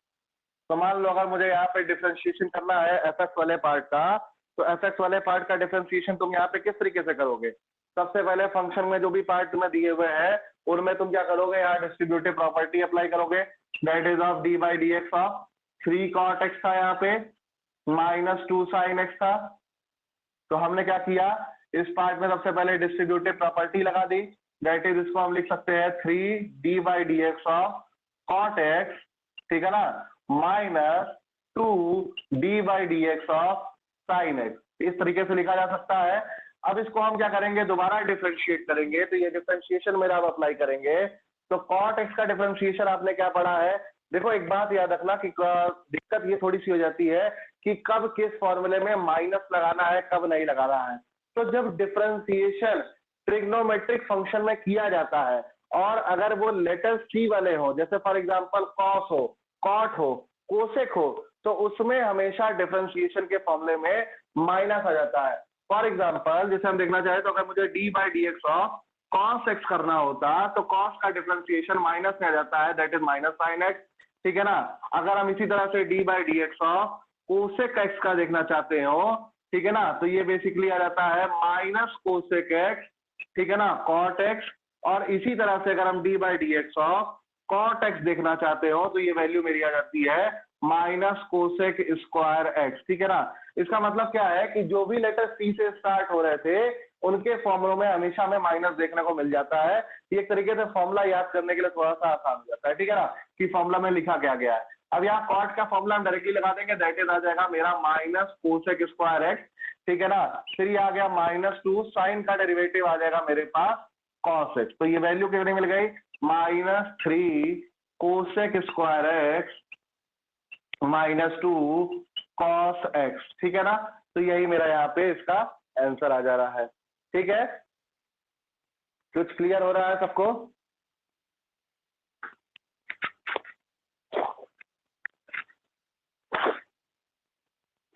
तो मान लो अगर मुझे यहाँ पे डिफरेंशिएशन करना है एफ एक्स वाले पार्ट का, तो एफ एक्स वाले पार्ट का डिफरेंशिएशन तुम यहाँ पे किस तरीके से करोगे, सबसे पहले फंक्शन में जो भी पार्ट तुम्हें दिए हुए हैं उनमें तुम क्या करोगे, यहाँ डिस्ट्रीब्यूटिव प्रॉपर्टी अप्लाई करोगे, that is of d by d x of 3 cot x था यहाँ पे -2 sin x था। तो हमने क्या किया, इस पार्ट में सबसे पहले डिस्ट्रीब्यूटिव प्रॉपर्टी लगा दी, दैट इज इसको हम लिख सकते हैं 3 D by d x of cot x, ठीक है ना, -2 D by d x of sine x, इस तरीके से लिखा जा सकता है। अब इसको हम क्या करेंगे, दोबारा डिफरेंशिएट करेंगे, तो ये डिफरेंशिएशन मेरा अब अप्लाई करेंगे। तो cot x का डिफरेंशिएशन आपने क्या पढ़ा है, देखो एक बात याद रखना कि दिक्कत ये थोड़ी सी हो जाती है कि कब किस फॉर्मूले में माइनस लगाना है कब नहीं लगाना है। तो जब डिफरेंशिएशन ट्रिग्नोमेट्रिक फंक्शन में किया जाता है और अगर वो लेटर सी वाले हो, जैसे फॉर एग्जांपल कॉस हो, कॉट हो, कोसेक हो, तो उसमें हमेशा डिफरेंशिएशन के फॉर्मूले में माइनस आ जाता है। फॉर एग्जांपल जैसे हम देखना चाहे तो अगर मुझे D by d x of cos x करना होता तो कॉस का डिफरेंशिएशन माइनस में आ जाता है, that is minus sine x, ठीक है ना। अगर हम इसी तरह से D by d x of cosec x का देखना चाहते हो, ठीक है ना, तो ये बेसिकली आ जाता है माइनस कोसेक एक्स, ठीक है ना, कॉट एक्स। और इसी तरह से अगर हम d by d x of cot x देखना चाहते हो तो ये वैल्यू मेरी आ जाती है माइनस कोसेक स्क्वायर एक्स, ठीक है ना। इसका मतलब क्या है कि जो भी लेटर सी से स्टार्ट हो रहे थे उनके फॉर्मूलों में हमेशा हमें माइनस देखने को मिल जाता है। ये एक तरीके से फॉर्मूला याद करने के लिए थोड़ा सा आसान हो जाता है, ठीक है ना, कि फॉर्मूला में लिखा क्या गया है। अब यहाँ कॉट का फॉर्मूला हम डायरेक्टली लगा देंगे, दैट इज आ जाएगा मेरा माइनस कोसेक स्क्वायर एक्स, ठीक है ना। फिर ये आ गया -2 साइन का डेरिवेटिव आ जाएगा मेरे पास कॉस एक्स, तो ये वैल्यू कितनी मिल गई, -3 cosec square x -2 cos x, ठीक है ना। तो यही मेरा यहाँ पे इसका आंसर आ जा रहा है, ठीक है। कुछ क्लियर हो रहा है सबको?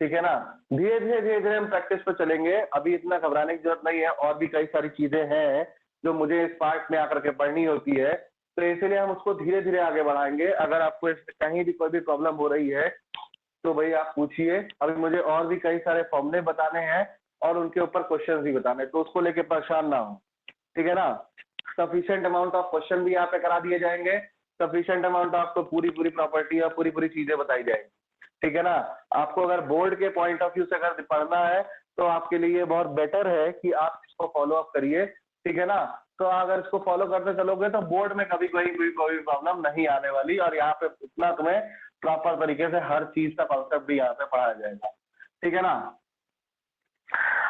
ठीक है ना। धीरे धीरे हम प्रैक्टिस पे चलेंगे, अभी इतना घबराने की जरूरत नहीं है, और भी कई सारी चीजें हैं जो मुझे इस पार्ट में आकर के पढ़नी होती है, तो इसलिए हम उसको धीरे धीरे आगे बढ़ाएंगे। अगर आपको इसमें कहीं भी कोई भी प्रॉब्लम हो रही है तो भाई आप पूछिए। अभी मुझे और भी कई सारे फॉर्मूले बताने हैं और उनके ऊपर क्वेश्चन भी बताने, तो उसको लेके परेशान ना हो, ठीक है ना। सफिशिएंट अमाउंट ऑफ क्वेश्चन भी यहाँ पे करा दिए जाएंगे, सफिशिएंट अमाउंट ऑफ तो पूरी प्रॉपर्टी और पूरी चीजें बताई जाएंगी, ठीक है ना। आपको अगर बोर्ड के पॉइंट ऑफ व्यू से अगर पढ़ना है तो आपके लिए बहुत बेटर है कि आप इसको फॉलो अप करिए, ठीक है ना। तो अगर इसको फॉलो करते चलोगे तो बोर्ड में कभी कोई प्रॉब्लम नहीं आने वाली, और यहाँ पे इतना तुम्हें प्रॉपर तरीके से हर चीज का कॉन्सेप्ट भी यहाँ पे पढ़ाया जाएगा, ठीक है ना।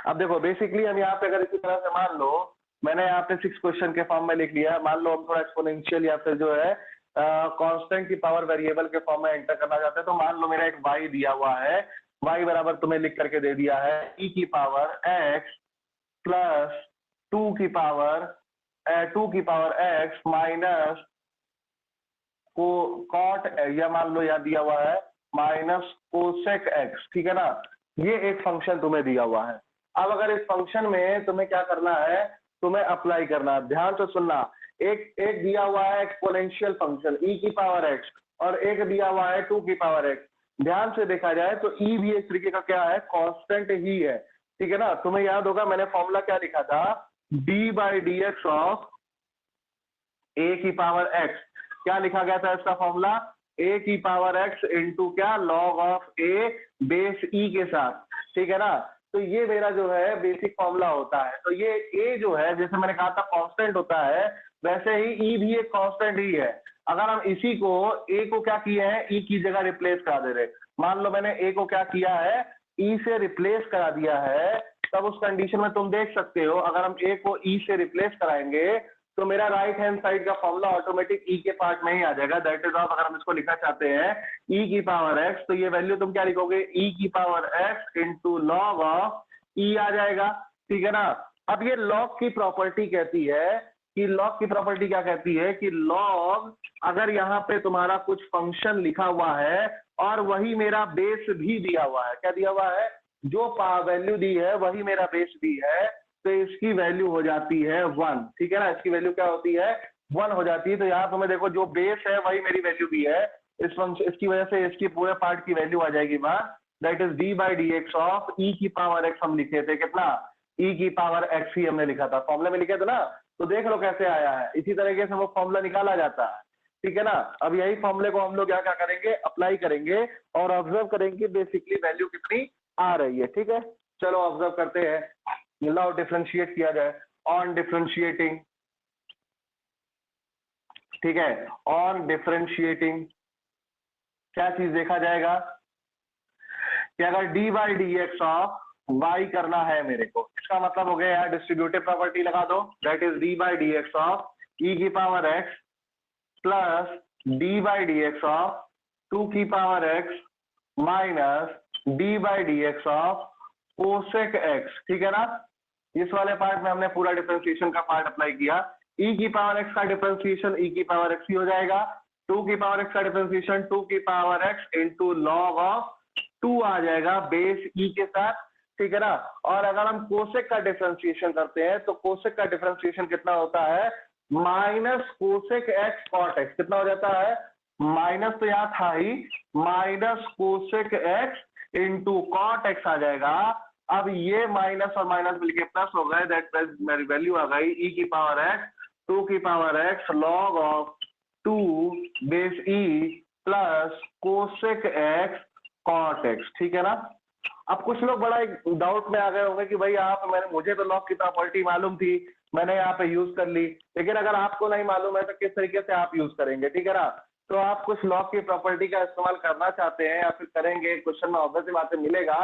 अब देखो बेसिकली हम यहाँ पे अगर इसी तरह से मान लो मैंने यहाँ पे 6 क्वेश्चन के फॉर्म में लिख लिया है, मान लो हम थोड़ा एक्सपोनेंशियल या फिर जो है कांस्टेंट की पावर वेरिएबल के फॉर्म में एंटर करना चाहते हैं, तो मान लो मेरा एक y दिया हुआ है, y बराबर तुम्हें लिख करके दे दिया है e की पावर x प्लस 2 की पावर x माइनस को कॉट, या मान लो यहाँ दिया हुआ है माइनस कोसेक x, ठीक है ना। ये एक फंक्शन तुम्हें दिया हुआ है। अब अगर इस फंक्शन में तुम्हें क्या करना है, तुम्हें अप्लाई करना है, ध्यान से सुनना। एक दिया हुआ है एक्सपोनेंशियल फंक्शन e की पावर x और एक दिया हुआ है 2 की पावर x। ध्यान से देखा जाए तो e भी एक तरीके का क्या है, कांस्टेंट ही है, ठीक है ना। तुम्हें याद होगा मैंने फॉर्मूला क्या लिखा था, d by d x of a की पावर x। क्या लिखा गया था इसका फॉर्मूला, a की पावर x इंटू क्या, log of a base e के साथ, ठीक है ना। तो ये मेरा जो है बेसिक फॉर्मूला होता है। तो ये a जो है जैसे मैंने कहा था कांस्टेंट होता है, वैसे ही e भी एक कांस्टेंट ही है। अगर हम इसी को a को क्या किए हैं, e की जगह रिप्लेस करा दे रहे, मान लो मैंने a को क्या किया है, e से रिप्लेस करा दिया है, तब उस कंडीशन में तुम देख सकते हो अगर हम a को e से रिप्लेस कराएंगे तो मेरा राइट हैंड साइड का फॉर्मूला ऑटोमेटिक e के पार्ट में ही आ जाएगा, दैट इज ऑफ, अगर हम इसको लिखना चाहते हैं e की पावर x, तो ये वैल्यू तुम क्या लिखोगे, e की power x into log of e आ जाएगा, ठीक है ना। अब ये लॉग की प्रॉपर्टी कहती है कि लॉग की प्रॉपर्टी क्या कहती है कि लॉग, अगर यहाँ पे तुम्हारा कुछ फंक्शन लिखा हुआ है और वही मेरा बेस भी दिया हुआ है, क्या दिया हुआ है, जो वैल्यू दी है वही मेरा बेस दी है, तो इसकी वैल्यू हो जाती है 1, ठीक है ना। इसकी वैल्यू क्या होती है, 1 हो जाती है। तो यहाँ तुम्हें देखो जो बेस है वही मेरी वैल्यू भी है, इस फंक्शन इसकी वजह से इसकी पूरे पार्ट की वैल्यू आ जाएगी बाहर, that is d by d x of e की पावर एक्स। हम लिखे थे कितना, ई की पावर एक्स ही हमने लिखा था, फॉर्मूले में लिखे थे ना, तो देख लो कैसे आया है। इसी तरीके से वो फॉर्मूला निकाला जाता है, ठीक है ना। अब यही फॉर्मूले को हम लोग क्या क्या करेंगे, अप्लाई करेंगे और ऑब्जर्व करेंगे बेसिकली वैल्यू कितनी आ रही है, ठीक है। चलो ऑब्जर्व करते हैं, लाओ डिफरेंशिएट किया जाए। ऑन डिफरेंशिएटिंग, ठीक है, ऑन डिफरेंशिएटिंग क्या चीज देखा जाएगा कि अगर d by d x of y करना है मेरे को, इसका मतलब हो गया यार डिस्ट्रीब्यूटिव प्रॉपर्टी लगा दो, that is d by d x of e की power x plus d by d x of 2 की power x minus d by d x of cosec x, ठीक है ना। इस वाले पार्ट में हमने पूरा डिफरेंशिएशन का पार्ट अप्लाई किया। ई की पावर एक्स का डिफरेंशिएशन ई की पावर एक्स ही हो जाएगा, 2 की पावर एक्स का डिफरेंशिएशन 2 की power x into log of 2 आ जाएगा बेस ई के साथ, ठीक है ना। और अगर हम कोसेक का डिफरेंशिएशन करते हैं तो कोसेक का डिफरेंशिएशन कितना होता है, minus cosec x cot x, कितना हो जाता है, माइनस तो यहाँ था ही, minus cosec x into cot x आ जाएगा। अब ये माइनस और माइनस मिलके प्लस हो गए, दैट मेरी वैल्यू आ गई ई की पावर एक्स 2 की power x log of 2 base e plus cosec x cot x, ठीक है ना। अब कुछ लोग बड़ा एक डाउट में आ गए होंगे कि भाई आप, मुझे तो लॉग की प्रॉपर्टी मालूम थी, मैंने यहाँ पे यूज कर ली, लेकिन अगर आपको नहीं मालूम है तो किस तरीके से आप यूज करेंगे, ठीक है ना। तो आप कुछ लॉग की प्रॉपर्टी का इस्तेमाल करना चाहते हैं या फिर करेंगे, क्वेश्चन में ऑब्वियस सी बात मिलेगा,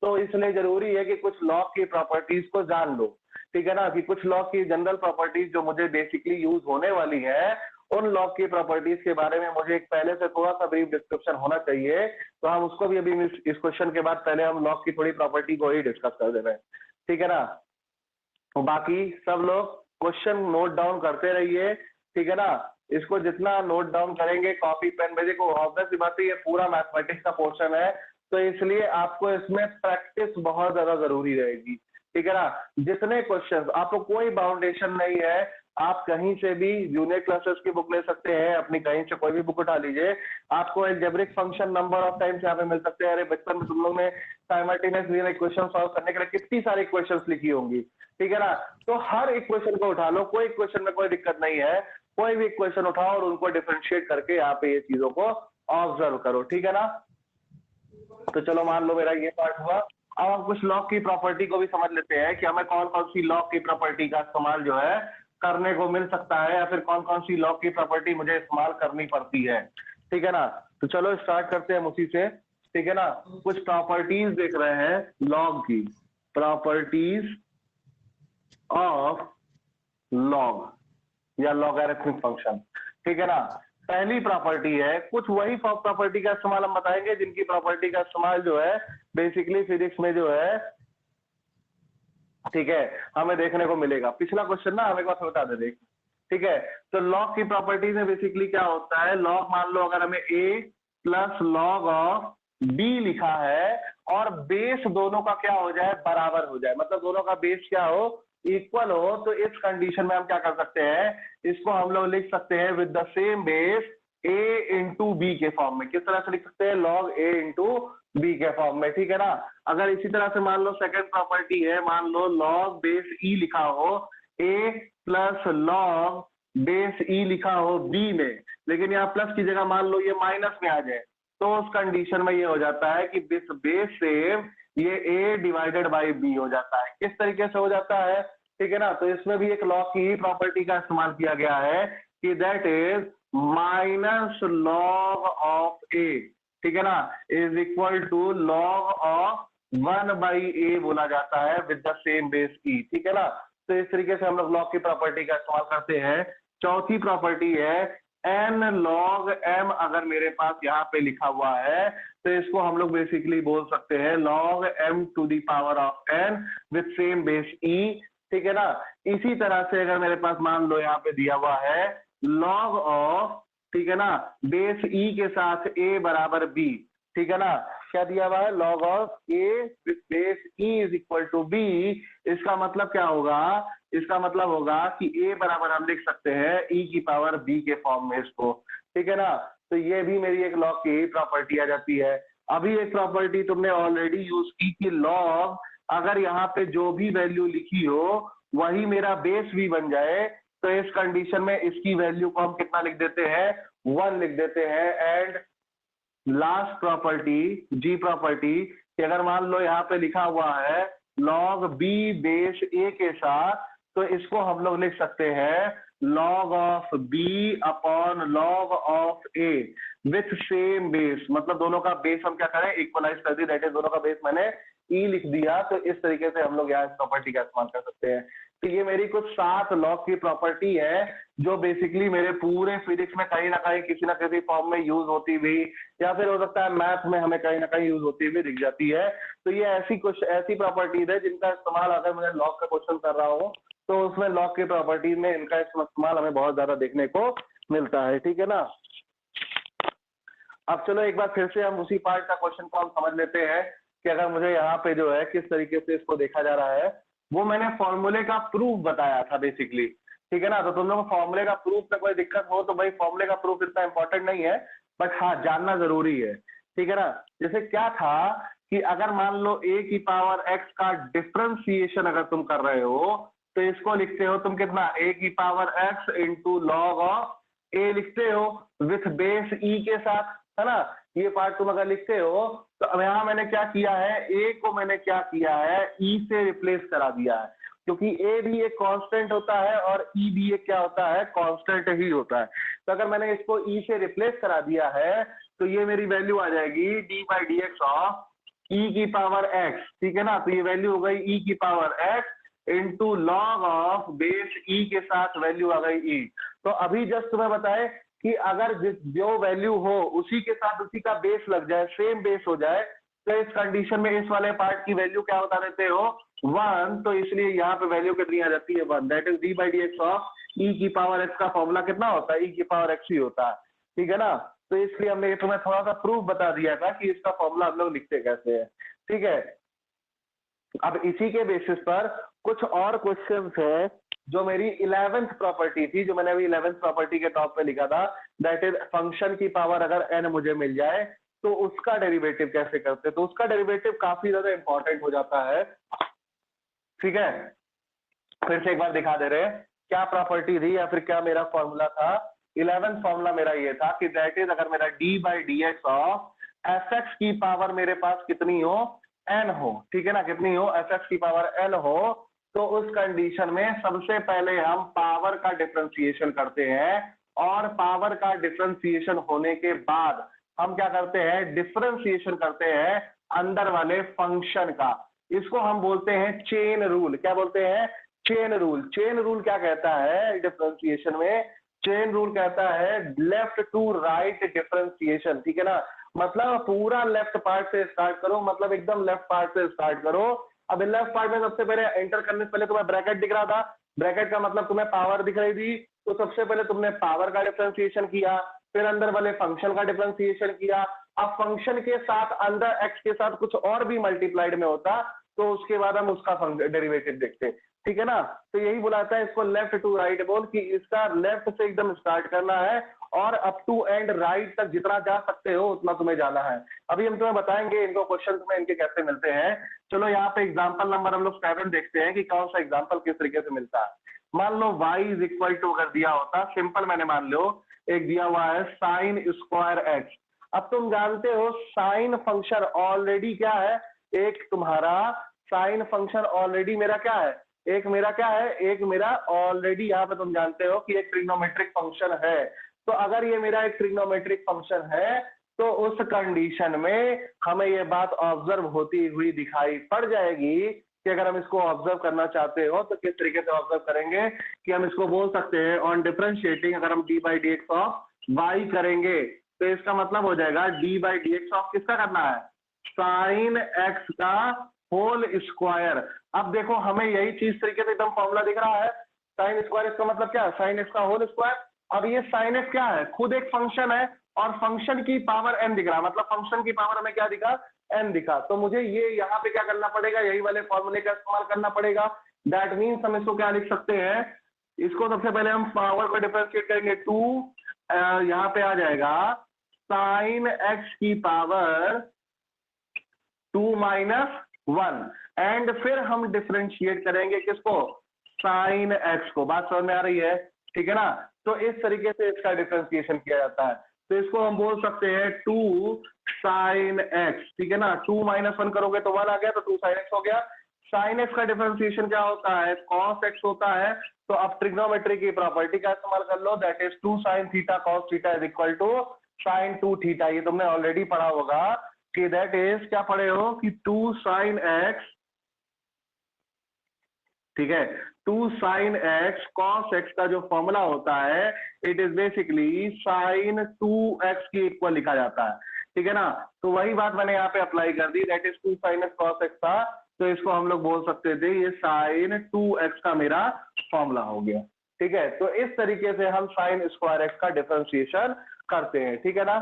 तो इसलिए जरूरी है कि कुछ लॉग की प्रॉपर्टीज को जान लो, ठीक है ना। कि कुछ लॉग की जनरल प्रॉपर्टीज जो मुझे बेसिकली यूज होने वाली है, उन लॉग की प्रॉपर्टीज के बारे में मुझे एक पहले से थोड़ा सा ब्रीफ डिस्क्रिप्शन होना चाहिए, तो हम उसको भी अभी इस क्वेश्चन के बाद पहले हम लॉग की थोड़ी प्रॉपर्टी को ही डिस्कस कर दे रहे हैं, ठीक है ना। तो बाकी सब लोग क्वेश्चन नोट डाउन करते रहिए, ठीक है ना। इसको जितना नोट डाउन करेंगे कॉपी पेन में, देखो ऑब्वियस सी बात है ये पूरा मैथमेटिक्स का पोर्शन है, तो इसलिए आपको इसमें प्रैक्टिस बहुत ज्यादा जरूरी रहेगी, ठीक है ना। जितने क्वेश्चंस, आपको कोई बाउंडेशन नहीं है, आप कहीं से भी जूनियर क्लासेस की बुक ले सकते हैं, अपनी कहीं से कोई भी बुक उठा लीजिए, आपको algebraic function number of times यहाँ पे मिल सकते हैं। अरे बचपन में तुम लोग ने साइमल्टेनियस इक्वेशन सॉल्व करने के लिए कितनी सारी इक्वेशंस लिखी होंगी, ठीक है ना। तो हर इक्वेशन को उठा लो, कोई इक्वेशन में कोई दिक्कत नहीं है, कोई भी इक्वेशन उठाओ और उनको डिफरेंशिएट करके यहाँ पे ये चीजों को ऑब्जर्व करो, ठीक है ना। तो चलो मान लो मेरा ये पार्ट हुआ। अब हम कुछ लॉग की प्रॉपर्टी को भी समझ लेते हैं कि हमें कौन कौन सी लॉग की प्रॉपर्टी का इस्तेमाल जो है करने को मिल सकता है, या फिर कौन कौन सी लॉग की प्रॉपर्टी मुझे इस्तेमाल करनी पड़ती है, ठीक है ना। तो चलो स्टार्ट करते हैं उसी से, ठीक है ना। कुछ प्रॉपर्टीज देख रहे हैं लॉग की, प्रॉपर्टीज ऑफ लॉग या लॉगरिथमिक फंक्शन, ठीक है ना। पहली प्रॉपर्टी है, कुछ वही प्रॉपर्टी का इस्तेमाल हम बताएंगे जिनकी प्रॉपर्टी का इस्तेमाल जो है बेसिकली फिजिक्स में जो है, ठीक है, हमें देखने को मिलेगा। पिछला क्वेश्चन ना हमें बता दे देख, ठीक है। तो लॉग की प्रॉपर्टी में बेसिकली क्या होता है, लॉग मान लो अगर हमें a plus log of b लिखा है और बेस दोनों का क्या हो जाए, बराबर हो जाए, मतलब दोनों का बेस क्या हो, इक्वल हो, तो इस कंडीशन में हम क्या कर सकते हैं, इसको हम लोग लिख सकते हैं with the same base a into b के फॉर्म में। किस तरह से लिख सकते हैं, लॉग a इंटू बी के फॉर्म में, ठीक है ना। अगर इसी तरह से मान लो सेकंड प्रॉपर्टी है, मान लो लॉग बेस e लिखा हो a plus log base e लिखा हो b में, लेकिन यहाँ प्लस की जगह मान लो ये माइनस में आ जाए, तो उस कंडीशन में ये हो जाता है कि बेस सेम ये a डिवाइडेड बाई b हो जाता है। किस तरीके से हो जाता है, ठीक है ना। तो इसमें भी एक लॉग की ही प्रॉपर्टी का इस्तेमाल किया गया है कि that is minus log of a, ठीक है ना, is equal to log of 1 by a बोला जाता है with the same base e, ठीक है ना। तो इस तरीके से हम लोग लॉग की प्रॉपर्टी का इस्तेमाल करते हैं। चौथी प्रॉपर्टी है n log m, अगर मेरे पास यहाँ पे लिखा हुआ है तो इसको हम लोग बेसिकली बोल सकते हैं log m to the power of n with same base e, ठीक है ना। इसी तरह से अगर मेरे पास मान लो यहाँ पे दिया हुआ है log ऑफ, ठीक है ना, बेस e के साथ a बराबर b, ठीक है ना, क्या दिया हुआ है, log of a base e is equal to b। इसका मतलब क्या होगा, इसका मतलब होगा कि a बराबर हम लिख सकते हैं e की पावर b के फॉर्म में इसको, ठीक है ना। तो ये भी मेरी एक लॉग की प्रॉपर्टी आ जाती है। अभी एक प्रॉपर्टी तुमने ऑलरेडी यूज की कि लॉग अगर यहाँ पे जो भी वैल्यू लिखी हो वही मेरा बेस भी बन जाए, तो इस कंडीशन में इसकी वैल्यू को हम कितना लिख देते हैं, 1 लिख देते हैं। एंड लास्ट प्रॉपर्टी जी प्रॉपर्टी कि अगर मान लो यहाँ पे लिखा हुआ है log b बेस a के साथ, तो इसको हम लोग लिख सकते हैं log of b upon log of a with same base. मतलब दोनों का बेस हम क्या करें, इक्वलाइज कर दी, दैट इज दोनों का बेस मैंने e लिख दिया। तो इस तरीके से हम लोग यहाँ इस प्रॉपर्टी का इस्तेमाल कर सकते हैं। तो ये मेरी कुछ 7 लॉग की प्रॉपर्टी है जो बेसिकली मेरे पूरे फिजिक्स में कहीं ना कहीं किसी ना किसी फॉर्म में यूज होती हुई, या फिर हो सकता है मैथ में हमें कहीं ना कहीं यूज होती हुई दिख जाती है। तो ये ऐसी प्रॉपर्टीज है जिनका इस्तेमाल अगर मैं लॉग का क्वेश्चन कर रहा हूँ तो उसमें लॉग की प्रॉपर्टीज में इनका इस्तेमाल हमें बहुत ज्यादा देखने को मिलता है, ठीक है ना। अब चलो एक बार फिर से हम उसी पार्ट का क्वेश्चन को हम समझ लेते हैं कि अगर मुझे यहाँ पे जो है किस तरीके से इसको देखा जा रहा है। वो मैंने फॉर्मूले का प्रूफ बताया था बेसिकली, ठीक है ना। तो तुम लोग फॉर्मूले का प्रूफ में कोई दिक्कत हो तो भाई फॉर्मूले का प्रूफ इतना इंपॉर्टेंट नहीं है, बट हाँ जानना जरूरी है, ठीक है ना। जैसे क्या था कि अगर मान लो a की पावर x का डिफरेंशिएशन अगर तुम कर रहे हो तो इसको लिखते हो तुम कितना, a की power x into log of a लिखते हो विथ बेस e के साथ, है ना। ये पार्ट तुम अगर लिखते हो तो अब यहाँ मैंने क्या किया है, a को मैंने क्या किया है, e से रिप्लेस करा दिया है, क्योंकि a भी एक कांस्टेंट होता है और e भी एक क्या होता है, कांस्टेंट ही होता है। तो अगर मैंने इसको e से रिप्लेस करा दिया है तो ये मेरी वैल्यू आ जाएगी d by d x of e की पावर x, ठीक है ना। तो ये वैल्यू हो गई e की power x into log of base e के साथ वैल्यू आ गई e। तो अभी जस्ट तुम्हें बताए कि अगर जो वैल्यू हो उसी के साथ उसी का बेस लग जाए, सेम बेस हो जाए, तो इस कंडीशन में इस वाले पार्ट की वैल्यू क्या बता देते हो, 1। तो इसलिए यहाँ पे वैल्यू कितनी आ जाती है, 1। That is d by d x of e की पावर एक्स का फॉर्मूला कितना होता है, ई की पावर एक्स ही होता है, ठीक है ना। तो इसलिए हमने तुम्हें थोड़ा सा प्रूफ बता दिया था कि इसका फॉर्मूला हम लोग लिखते कैसे है, ठीक है। अब इसी के बेसिस पर कुछ और क्वेश्चंस है जो मेरी 11th प्रॉपर्टी थी, जो मैंने अभी 11th प्रॉपर्टी के टॉप पे लिखा था, दैट इज फंक्शन की पावर अगर n मुझे मिल जाए तो उसका डेरिवेटिव कैसे करते। तो उसका डेरिवेटिव काफी ज्यादा इंपॉर्टेंट हो जाता है, ठीक है। फिर से एक बार दिखा दे रहे हैं क्या प्रॉपर्टी थी या फिर क्या मेरा फॉर्मूला था। 11th फॉर्मूला मेरा ये था कि दैट इज अगर मेरा d by d x of f x की पावर मेरे पास कितनी हो, n हो, ठीक है ना, कितनी हो, एफ एक्स की पावर n हो, तो उस कंडीशन में सबसे पहले हम पावर का डिफरेंशिएशन करते हैं, और पावर का डिफरेंशिएशन होने के बाद हम क्या करते हैं, डिफरेंशिएशन करते हैं अंदर वाले फंक्शन का। इसको हम बोलते हैं चेन रूल। क्या बोलते हैं, चेन रूल। चेन रूल क्या कहता है डिफरेंशिएशन में, चेन रूल कहता है लेफ्ट टू राइट डिफरेंशिएशन, ठीक है ना। मतलब पूरा लेफ्ट पार्ट से स्टार्ट करो, मतलब एकदम लेफ्ट पार्ट से स्टार्ट करो। अब लेफ्ट पार्ट में सबसे पहले एंटर करने से पहले तुम्हें ब्रैकेट दिख रहा था, ब्रैकेट का मतलब तुम्हें पावर दिख रही थी, तो सबसे पहले तुमने पावर का डिफरेंशिएशन किया, फिर अंदर वाले फंक्शन का डिफरेंशिएशन किया। अब फंक्शन के साथ अंदर एक्स के साथ कुछ और भी मल्टीप्लाइड में होता तो उसके बाद हम उसका डेरिवेटिव देखते, ठीक है ना। तो यही बुलाता है इसको लेफ्ट टू राइट बोल, कि इसका लेफ्ट से एकदम स्टार्ट करना है और अप टू एंड राइट तक जितना जा सकते हो उतना तुम्हें जाना है। अभी हम तुम्हें बताएंगे इनको क्वेश्चन तुम्हें इनके कैसे मिलते हैं। चलो यहाँ पे एग्जांपल नंबर हम लोग 7 देखते हैं कि कौन सा एग्जांपल किस तरीके से मिलता है। मान लो y इज इक्वल टू अगर दिया होता, सिंपल मैंने मान लो एक दिया हुआ है साइन स्क्वायर एक्स। अब तुम जानते हो साइन फंक्शन ऑलरेडी क्या है, एक तुम्हारा साइन फंक्शन ऑलरेडी मेरा क्या है, एक मेरा क्या है, एक मेरा ऑलरेडी यहाँ पे तुम जानते हो कि एक ट्रिग्नोमेट्रिक फंक्शन है। तो अगर ये मेरा एक ट्रिग्नोमेट्रिक फंक्शन है तो उस कंडीशन में हमें ये बात ऑब्जर्व होती हुई दिखाई पड़ जाएगी कि अगर हम इसको ऑब्जर्व करना चाहते हो तो किस तरीके से ऑब्जर्व करेंगे, कि हम इसको बोल सकते हैं ऑन डिफरेंशिएटिंग अगर हम d by d x of y करेंगे तो इसका मतलब हो जाएगा d by d x of किसका करना है, साइन एक्स का होल स्क्वायर। अब देखो हमें यही चीज तरीके से एकदम फॉर्मूला दिख रहा है, साइन स्क्वायर इसका मतलब क्या है, साइन एक्स का होल स्क्वायर। अब ये साइन एक्स क्या है, खुद एक फंक्शन है और फंक्शन की पावर n दिख रहा है, मतलब फंक्शन की पावर हमें क्या दिखा, n दिखा, तो मुझे ये यहाँ पे क्या करना पड़ेगा, यही वाले फॉर्मूले का इस्तेमाल करना पड़ेगा। दैट मीन्स हम इसको क्या लिख सकते हैं, इसको सबसे पहले हम पावर को डिफरेंशिएट करेंगे, 2 यहाँ पे आ जाएगा साइन एक्स की पावर 2 माइनस 1, एंड फिर हम डिफरेंशिएट करेंगे किसको, साइन एक्स को। बात समझ में आ रही है, ठीक है ना। तो इस तरीके से इसका डिफरेंशिएशन किया जाता है। तो इसको हम बोल सकते हैं 2 साइन एक्स, ठीक है ना। 2 माइनस 1 करोगे तो 1 आ गया, तो 2 साइन एक्स हो गया। साइन एक्स का डिफरेंशिएशन क्या होता है, कॉस एक्स होता है। तो अब ट्रिग्नोमेट्री की प्रॉपर्टी का इस्तेमाल कर लो, that is 2 sine theta cos theta is equal to sine 2 theta. ये तुमने ऑलरेडी पढ़ा होगा कि दैट इज, क्या पढ़े हो कि 2 साइन एक्स, ठीक है, 2 साइन एक्स कॉस एक्स का जो फॉर्मूला होता है, it is basically sign 2x के इक्वल लिखा जाता है, ठीक है ना। तो वही बात मैंने यहाँ पे अप्लाई कर दी, that is 2 sine x cos x था, तो इसको हम लोग बोल सकते थे ये साइन 2x का मेरा फॉर्मूला हो गया, ठीक है। तो इस तरीके से हम साइन स्क्वायर एक्स का डिफरेंशिएशन करते हैं, ठीक है ना।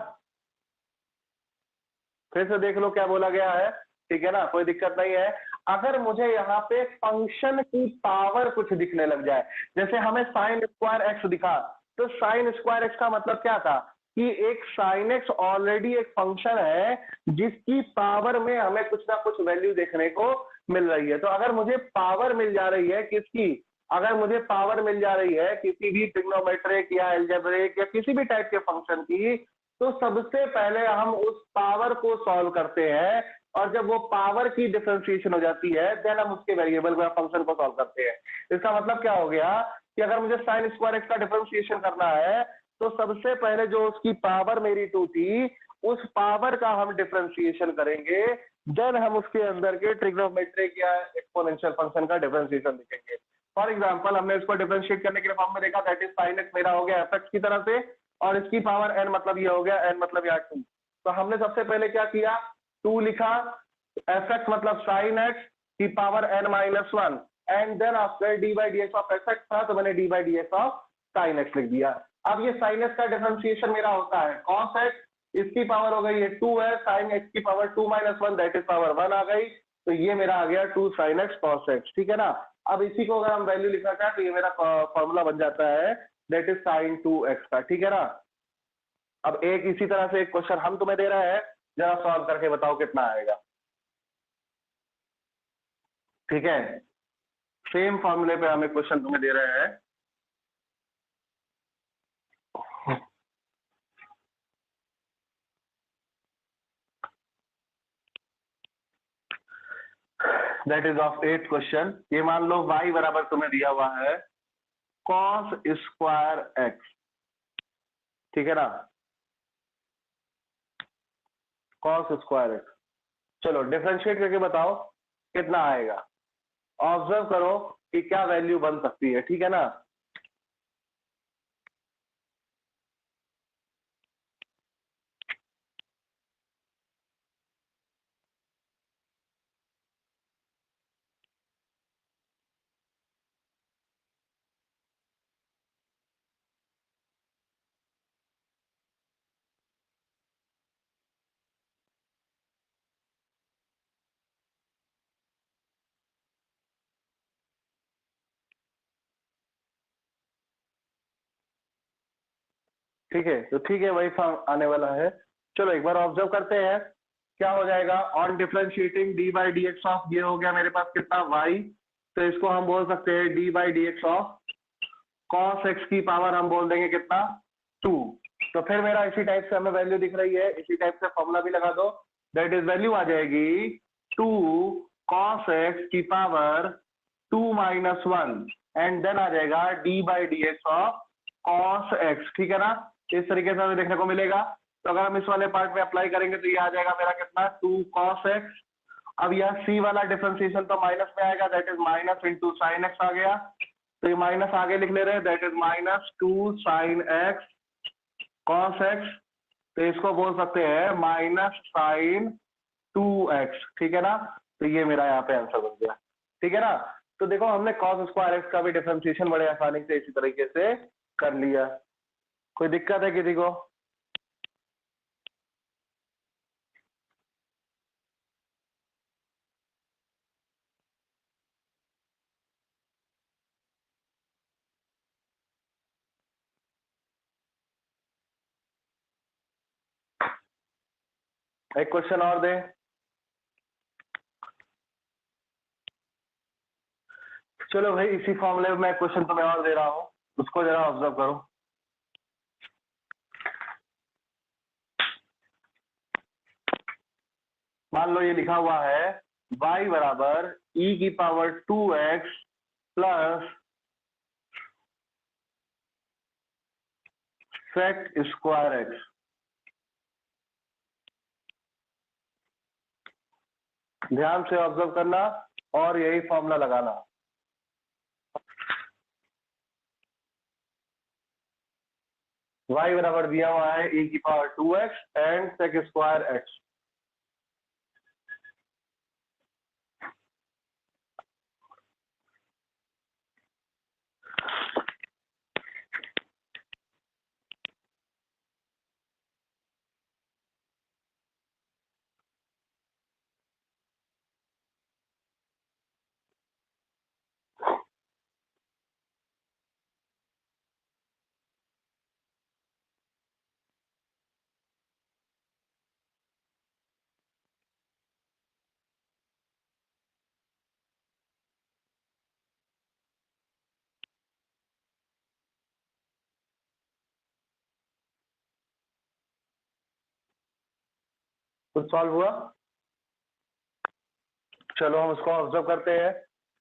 फिर से देख लो क्या बोला गया है, ठीक है ना, कोई दिक्कत नहीं है। अगर मुझे यहाँ पे फंक्शन की पावर कुछ दिखने लग जाए, जैसे हमें साइन स्क्वायर एक्स दिखा, तो साइन स्क्वायर एक्स का मतलब क्या था कि एक साइन एक्स ऑलरेडी एक फंक्शन है जिसकी पावर में हमें कुछ ना कुछ वैल्यू देखने को मिल रही है। तो अगर मुझे पावर मिल जा रही है किसकी, अगर मुझे पावर मिल जा रही है किसी भी ट्रिग्नोमेट्रिक या अलजेब्रिक या किसी भी टाइप के फंक्शन की, तो सबसे पहले हम उस पावर को सॉल्व करते हैं, और जब वो पावर की डिफरेंशिएशन हो जाती है देन हम उसके वेरिएबल को या फंक्शन को सॉल्व करते हैं। इसका मतलब क्या हो गया कि अगर मुझे साइन स्क्वायर एक्स का डिफरेंशिएशन करना है, तो सबसे पहले जो उसकी पावर मेरी 2 थी, उस पावर का हम डिफरेंशिएशन करेंगे, देन हम उसके अंदर के ट्रिग्नोमेट्रिक या एक्सपोनेंशियल फंक्शन का डिफरेंशिएशन लिखेंगे। फॉर एग्जांपल हमने इसको डिफरेंशिएट करने के लिए फॉर्म में देखा, दैट इज साइन एक्स मेरा हो गया एफ एक्स की तरह से, और इसकी पावर n मतलब ये हो गया, n मतलब यहाँ 2। तो हमने सबसे पहले क्या किया, 2 लिखा, एफ एक्स मतलब साइन एक्स की power n minus 1, and then after d by d x of f x था, तो मैंने d by d x of sine x लिख दिया। अब ये साइन एक्स का डिफरेंशिएशन मेरा होता है कॉस एक्स, इसकी पावर हो गई ये 2 है, साइन एक्स की power 2 minus 1 that is power 1 आ गई, तो ये मेरा आ गया 2 साइन एक्स कॉस एक्स, ठीक है ना। अब इसी को अगर हम वैल्यू लिखना चाहें तो ये मेरा फॉर्मूला बन जाता है, दैट इज साइन 2x का, ठीक है ना। अब एक इसी तरह से एक क्वेश्चन हम तुम्हें दे रहे हैं, जरा सॉल्व करके बताओ कितना आएगा, ठीक है। सेम फॉर्मूले पे हमें क्वेश्चन तुम्हें दे रहे हैं, that is of 8th question. ये मान लो y बराबर तुम्हें दिया हुआ है cos स्क्वायर x, ठीक है ना, cos स्क्वायर x। चलो डिफरेंशिएट करके बताओ कितना आएगा, ऑब्जर्व करो कि क्या वैल्यू बन सकती है, ठीक है ना। ठीक है, तो ठीक है, वही फॉर्म आने वाला है। चलो एक बार ऑब्जर्व करते हैं क्या हो जाएगा, on differentiating D by d x of, ये हो गया मेरे पास कितना y, तो इसको हम बोल सकते हैं d by d x of cos x की पावर हम बोल देंगे कितना 2। तो फिर मेरा इसी टाइप से हमें वैल्यू दिख रही है, इसी टाइप से फॉर्मूला भी लगा दो, दैट इज वैल्यू आ जाएगी 2 कॉस एक्स की पावर 2 माइनस 1, एंड देन आ जाएगा d by d x of cos x, ठीक है ना। इस तरीके से हमें देखने को मिलेगा। तो अगर हम इस वाले पार्ट में अप्लाई करेंगे तो ये आ जाएगा मेरा कितना 2 कॉस एक्स। अब यह सी वाला डिफरेंशिएशन तो माइनस में आएगा, that is minus into sine x आ गया, तो ये माइनस आगे लिख ले रहे हैं, that is minus 2 sine x cos x, तो इसको बोल सकते हैं माइनस साइन 2x, ठीक है ना। तो ये मेरा यहाँ पे आंसर बन गया, ठीक है ना। तो देखो हमने कॉस स्क्वायर एक्स का भी डिफरेंशिएशन बड़े आसानी से इसी तरीके से कर लिया। कोई दिक्कत है किसी को? एक क्वेश्चन और दे। चलो भाई, इसी फॉर्मूले में मैं क्वेश्चन तुम्हें और दे रहा हूं, उसको जरा ऑब्जर्व करो। मान लो ये लिखा हुआ है y बराबर e की power 2x plus sec square x. ध्यान से ऑब्जर्व करना और यही फॉर्मूला लगाना। y बराबर दिया हुआ है e की power 2x and sec square x. कुछ सॉल्व हुआ? चलो हम उसको ऑब्जर्व करते हैं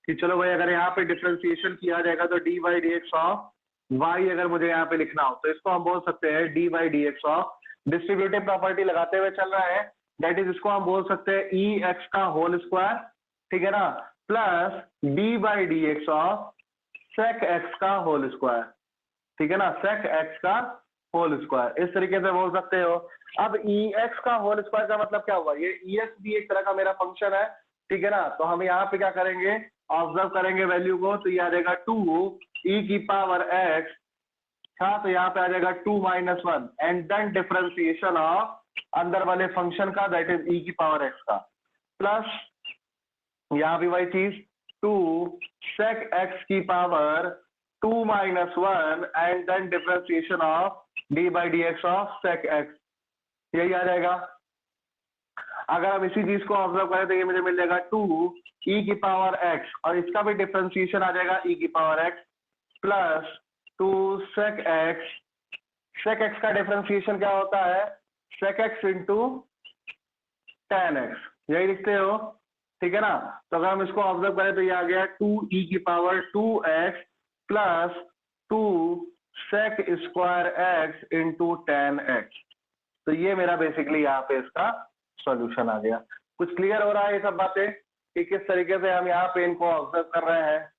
कि चलो भाई, अगर यहाँ पे डिफरेंशिएशन किया जाएगा तो d by d x of y अगर मुझे यहाँ पे लिखना हो तो इसको हम बोल सकते हैं d by d x of, distributive property लगाते हुए चल रहा है, दैट इज इसको हम बोल सकते हैं ई एक्स का होल स्क्वायर, ठीक है ना, plus d by d x of sec x का होल स्क्वायर, ठीक है ना, सेक एक्स का होल स्क्वायर, इस तरीके से बोल सकते हो। अब ई एक्स का होल स्क्वायर का मतलब क्या हुआ? ये ई एक्स भी एक तरह का मेरा फंक्शन है, ठीक है ना, तो हम यहाँ पे क्या करेंगे, ऑब्जर्व करेंगे वैल्यू को, तो ये आ जाएगा 2 ई की पावर एक्स, हाँ, तो यहाँ पे आ जाएगा 2 minus 1 and then differentiation of अंदर वाले फंक्शन का, दैट इज ई की पावर एक्स का, प्लस यहाँ भी वही चीज 2 सेक एक्स की power 2 minus 1 and then differentiation of d by d x of sec x, यही आ जाएगा। अगर हम इसी चीज को ऑब्जर्व करें तो ये मुझे मिल जाएगा 2 ई की पावर एक्स और इसका भी डिफरेंशिएशन आ जाएगा ई की power x plus 2 sec x. Sec x का डिफरेंशिएशन क्या होता है? Sec x into tan x, यही लिखते हो, ठीक है ना। तो अगर हम इसको ऑब्जर्व करें तो ये आ गया 2 ई की power 2x plus 2 sec square x into tan x. तो ये मेरा बेसिकली यहाँ पे इसका सॉल्यूशन आ गया। कुछ क्लियर हो रहा है ये सब बातें कि किस तरीके से हम यहाँ पे इनको ऑब्जर्व कर रहे हैं?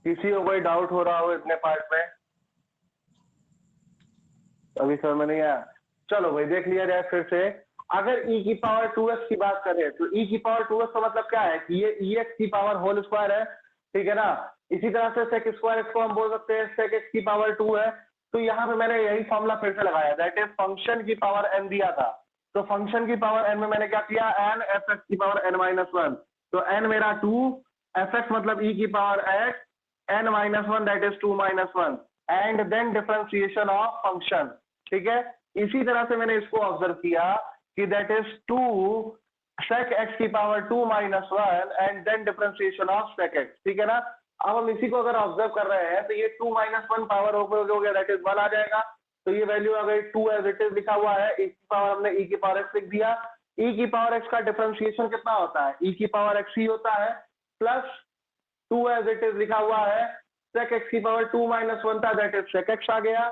किसी को कोई डाउट हो रहा हो इतने पार्ट में? अभी समझ में नहीं आया? चलो भाई, देख लिया जाए फिर से। अगर e की पावर 2x की बात करें तो e की पावर 2x का मतलब क्या है कि ये ex की पावर होल स्क्वायर है, ठीक है ना। इसी तरह से सेक स्क्वायर एक्स को हम बोल सकते हैं सेक एक्स की पावर 2 है। तो यहाँ पे मैंने यही फॉर्मूला फिर से लगाया, दैट इज फंक्शन की पावर n दिया था, तो फंक्शन की पावर n में मैंने क्या किया, n एफ एक्स की पावर n माइनस 1, तो n मेरा 2, एफ एक्स मतलब e की power x, n minus 1 that is 2 minus 1 and then differentiation of function, ठीक है। इसी तरह से मैंने इसको ऑब्जर्व किया कि दैट इज 2 सेक एक्स की power 2 minus 1 and then differentiation of sec x, ठीक है ना। अब हम इसी को अगर ऑब्जर्व कर रहे हैं तो ये 2 माइनस 1 पावर हो गया, दैट इज 1 आ जाएगा। तो ये वैल्यू अगर 2 एज इट इज लिखा हुआ है, e की पावर हमने e की पावर x लिख दिया। e की पावर x का डिफरेंशिएशन कितना होता है? e की पावर x ही होता है, प्लस 2 एज इट इज लिखा हुआ है, सेक एक्स की पावर 2 माइनस 1 था, दैट इज सेक एक्स आ गया।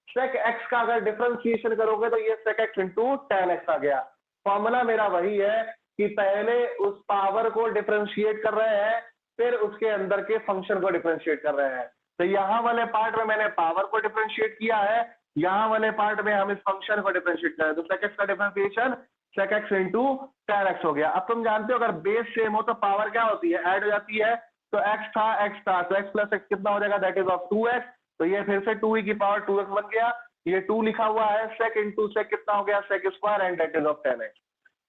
सेक एक्स का अगर डिफरेंशिएशन करोगे तो ये sec x into tan x आ गया। फॉर्मूला मेरा वही है कि पहले उस पावर को डिफरेंशिएट कर रहे हैं, फिर उसके अंदर के फंक्शन को डिफरेंशिएट कर रहे हैं। तो यहाँ वाले पार्ट में मैंने पावर को डिफरेंशिएट किया है, यहाँ वाले पार्ट में हम इस फंक्शन को डिफरेंशिएट कर रहे हैं, तो सेक एक्स का differentiation sec x into tan x हो गया। अब तुम जानते हो अगर बेस सेम हो तो पावर क्या होती है, ऐड हो जाती है। तो x था तो x प्लस एक्स कितना हो जाएगा, दैट इज ऑफ 2x। तो ये फिर से 2 e की पावर 2x बन गया, ये 2 लिखा हुआ है, सेक इंटू सेक कितना हो गया, sec square and that is of 10x,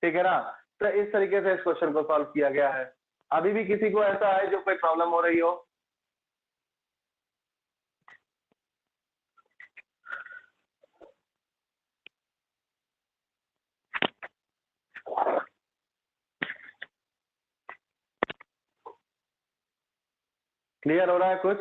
ठीक है ना। तो इस तरीके से इस क्वेश्चन को सॉल्व किया गया है। अभी भी किसी को ऐसा है जो कोई प्रॉब्लम हो रही हो? क्लियर हो रहा है कुछ?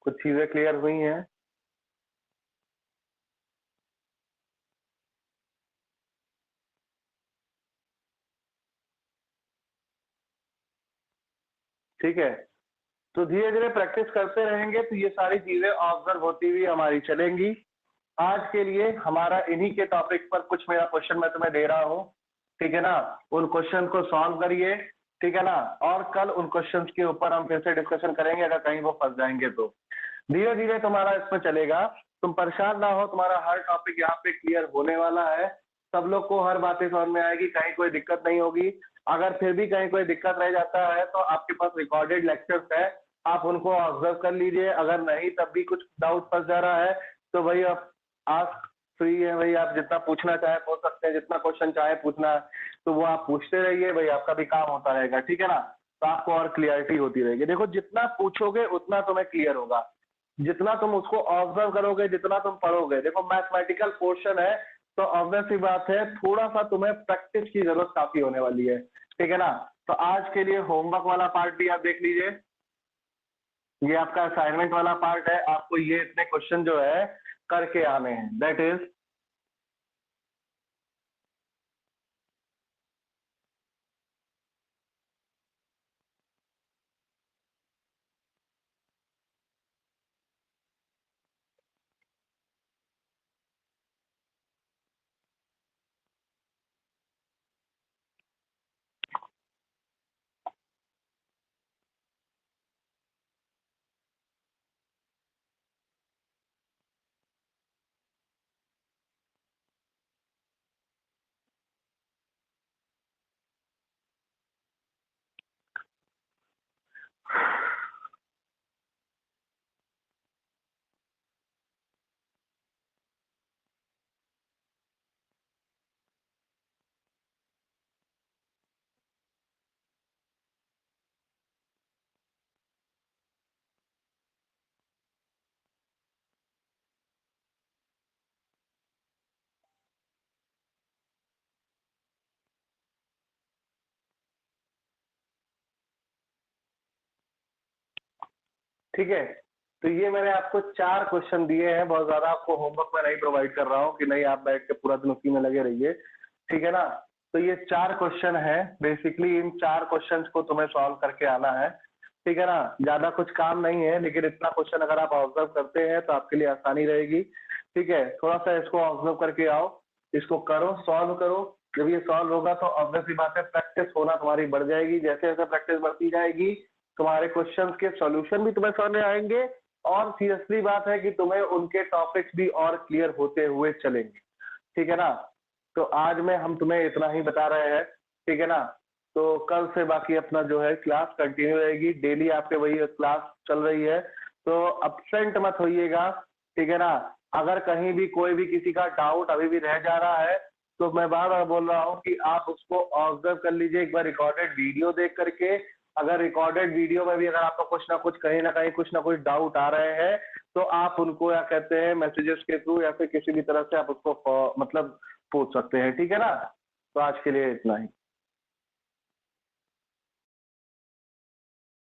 कुछ चीजें क्लियर हुई हैं? ठीक है, तो धीरे धीरे प्रैक्टिस करते रहेंगे तो ये सारी चीजें ऑब्जर्व होती हुई हमारी चलेंगी। आज के लिए हमारा इन्हीं के टॉपिक पर कुछ मेरा क्वेश्चन मैं तुम्हें दे रहा हूँ, ठीक है ना? उन क्वेश्चन को सॉल्व करिए, ठीक है ना? और कल उन क्वेश्चंस के ऊपर हम फिर से डिस्कशन करेंगे अगर कहीं वो फंस जाएंगे तो। धीरे धीरे तुम्हारा इसमें चलेगा, तुम परेशान ना हो, तुम्हारा हर टॉपिक यहाँ पे क्लियर होने वाला है। सब लोग को हर बातें समझ में आएगी, कहीं कोई दिक्कत नहीं होगी। अगर फिर भी कहीं कोई दिक्कत रह जाता है तो आपके पास रिकॉर्डेड लेक्चर्स है, आप उनको ऑब्जर्व कर लीजिए। अगर नहीं तब भी कुछ डाउट फंस जा रहा है तो भाई आप फ्री है भाई, आप जितना पूछना चाहे पूछ सकते हैं, जितना क्वेश्चन चाहे पूछना है तो वो आप पूछते रहिए भाई, आपका भी काम होता रहेगा, ठीक है ना? तो आपको और क्लियरिटी होती रहेगी। देखो जितना पूछोगे उतना तुम्हें क्लियर होगा, जितना तुम उसको ऑब्जर्व करोगे, जितना तुम पढ़ोगे। देखो मैथमेटिकल पोर्शन है तो ऑब्वियस सी बात है थोड़ा सा तुम्हें प्रैक्टिस की जरूरत काफी होने वाली है, ठीक है ना? तो आज के लिए होमवर्क वाला पार्ट भी आप देख लीजिए, ये आपका असाइनमेंट वाला पार्ट है। आपको ये इतने क्वेश्चन जो है करके आने हैं, दैट इज ठीक है। तो ये मैंने आपको 4 क्वेश्चन दिए हैं, बहुत ज्यादा आपको होमवर्क में नहीं प्रोवाइड कर रहा हूँ कि नहीं आप बैठ के पूरा दिन उसी में लगे रहिए, ठीक है ना? तो ये 4 क्वेश्चन है, बेसिकली इन 4 क्वेश्चन को तुम्हें सॉल्व करके आना है, ठीक है ना? ज्यादा कुछ काम नहीं है, लेकिन इतना क्वेश्चन अगर आप ऑब्जर्व करते हैं तो आपके लिए आसानी रहेगी, ठीक है? थोड़ा सा इसको ऑब्जर्व करके आओ, इसको करो, सॉल्व करो। जब ये सॉल्व होगा तो ऑब्वियसली बात है प्रैक्टिस होना तुम्हारी बढ़ जाएगी। जैसे जैसे प्रैक्टिस बढ़ती जाएगी तुम्हारे क्वेश्चंस के सॉल्यूशन भी तुम्हें सामने आएंगे, और सीरियसली बात है कि तुम्हें उनके टॉपिक्स भी और क्लियर होते हुए चलेंगे, ठीक है ना? तो आज में हम तुम्हें इतना ही बता रहे हैं, ठीक है ना? तो कल से बाकी अपना जो है क्लास कंटिन्यू रहेगी, डेली आपके वही क्लास चल रही है, तो अपसेंट मत होइएगा, ठीक है ना? अगर कहीं भी कोई भी किसी का डाउट अभी भी रह जा रहा है तो मैं बार बार बोल रहा हूँ कि आप उसको ऑब्जर्व कर लीजिए एक बार रिकॉर्डेड वीडियो देख करके। अगर रिकॉर्डेड वीडियो में भी अगर आपको कुछ ना कुछ कहीं ना कहीं कुछ ना कुछ डाउट आ रहे हैं तो आप उनको या कहते हैं मैसेजेस के थ्रू या फिर किसी भी तरह से आप उसको मतलब पूछ सकते हैं, ठीक है ना? तो आज के लिए इतना ही।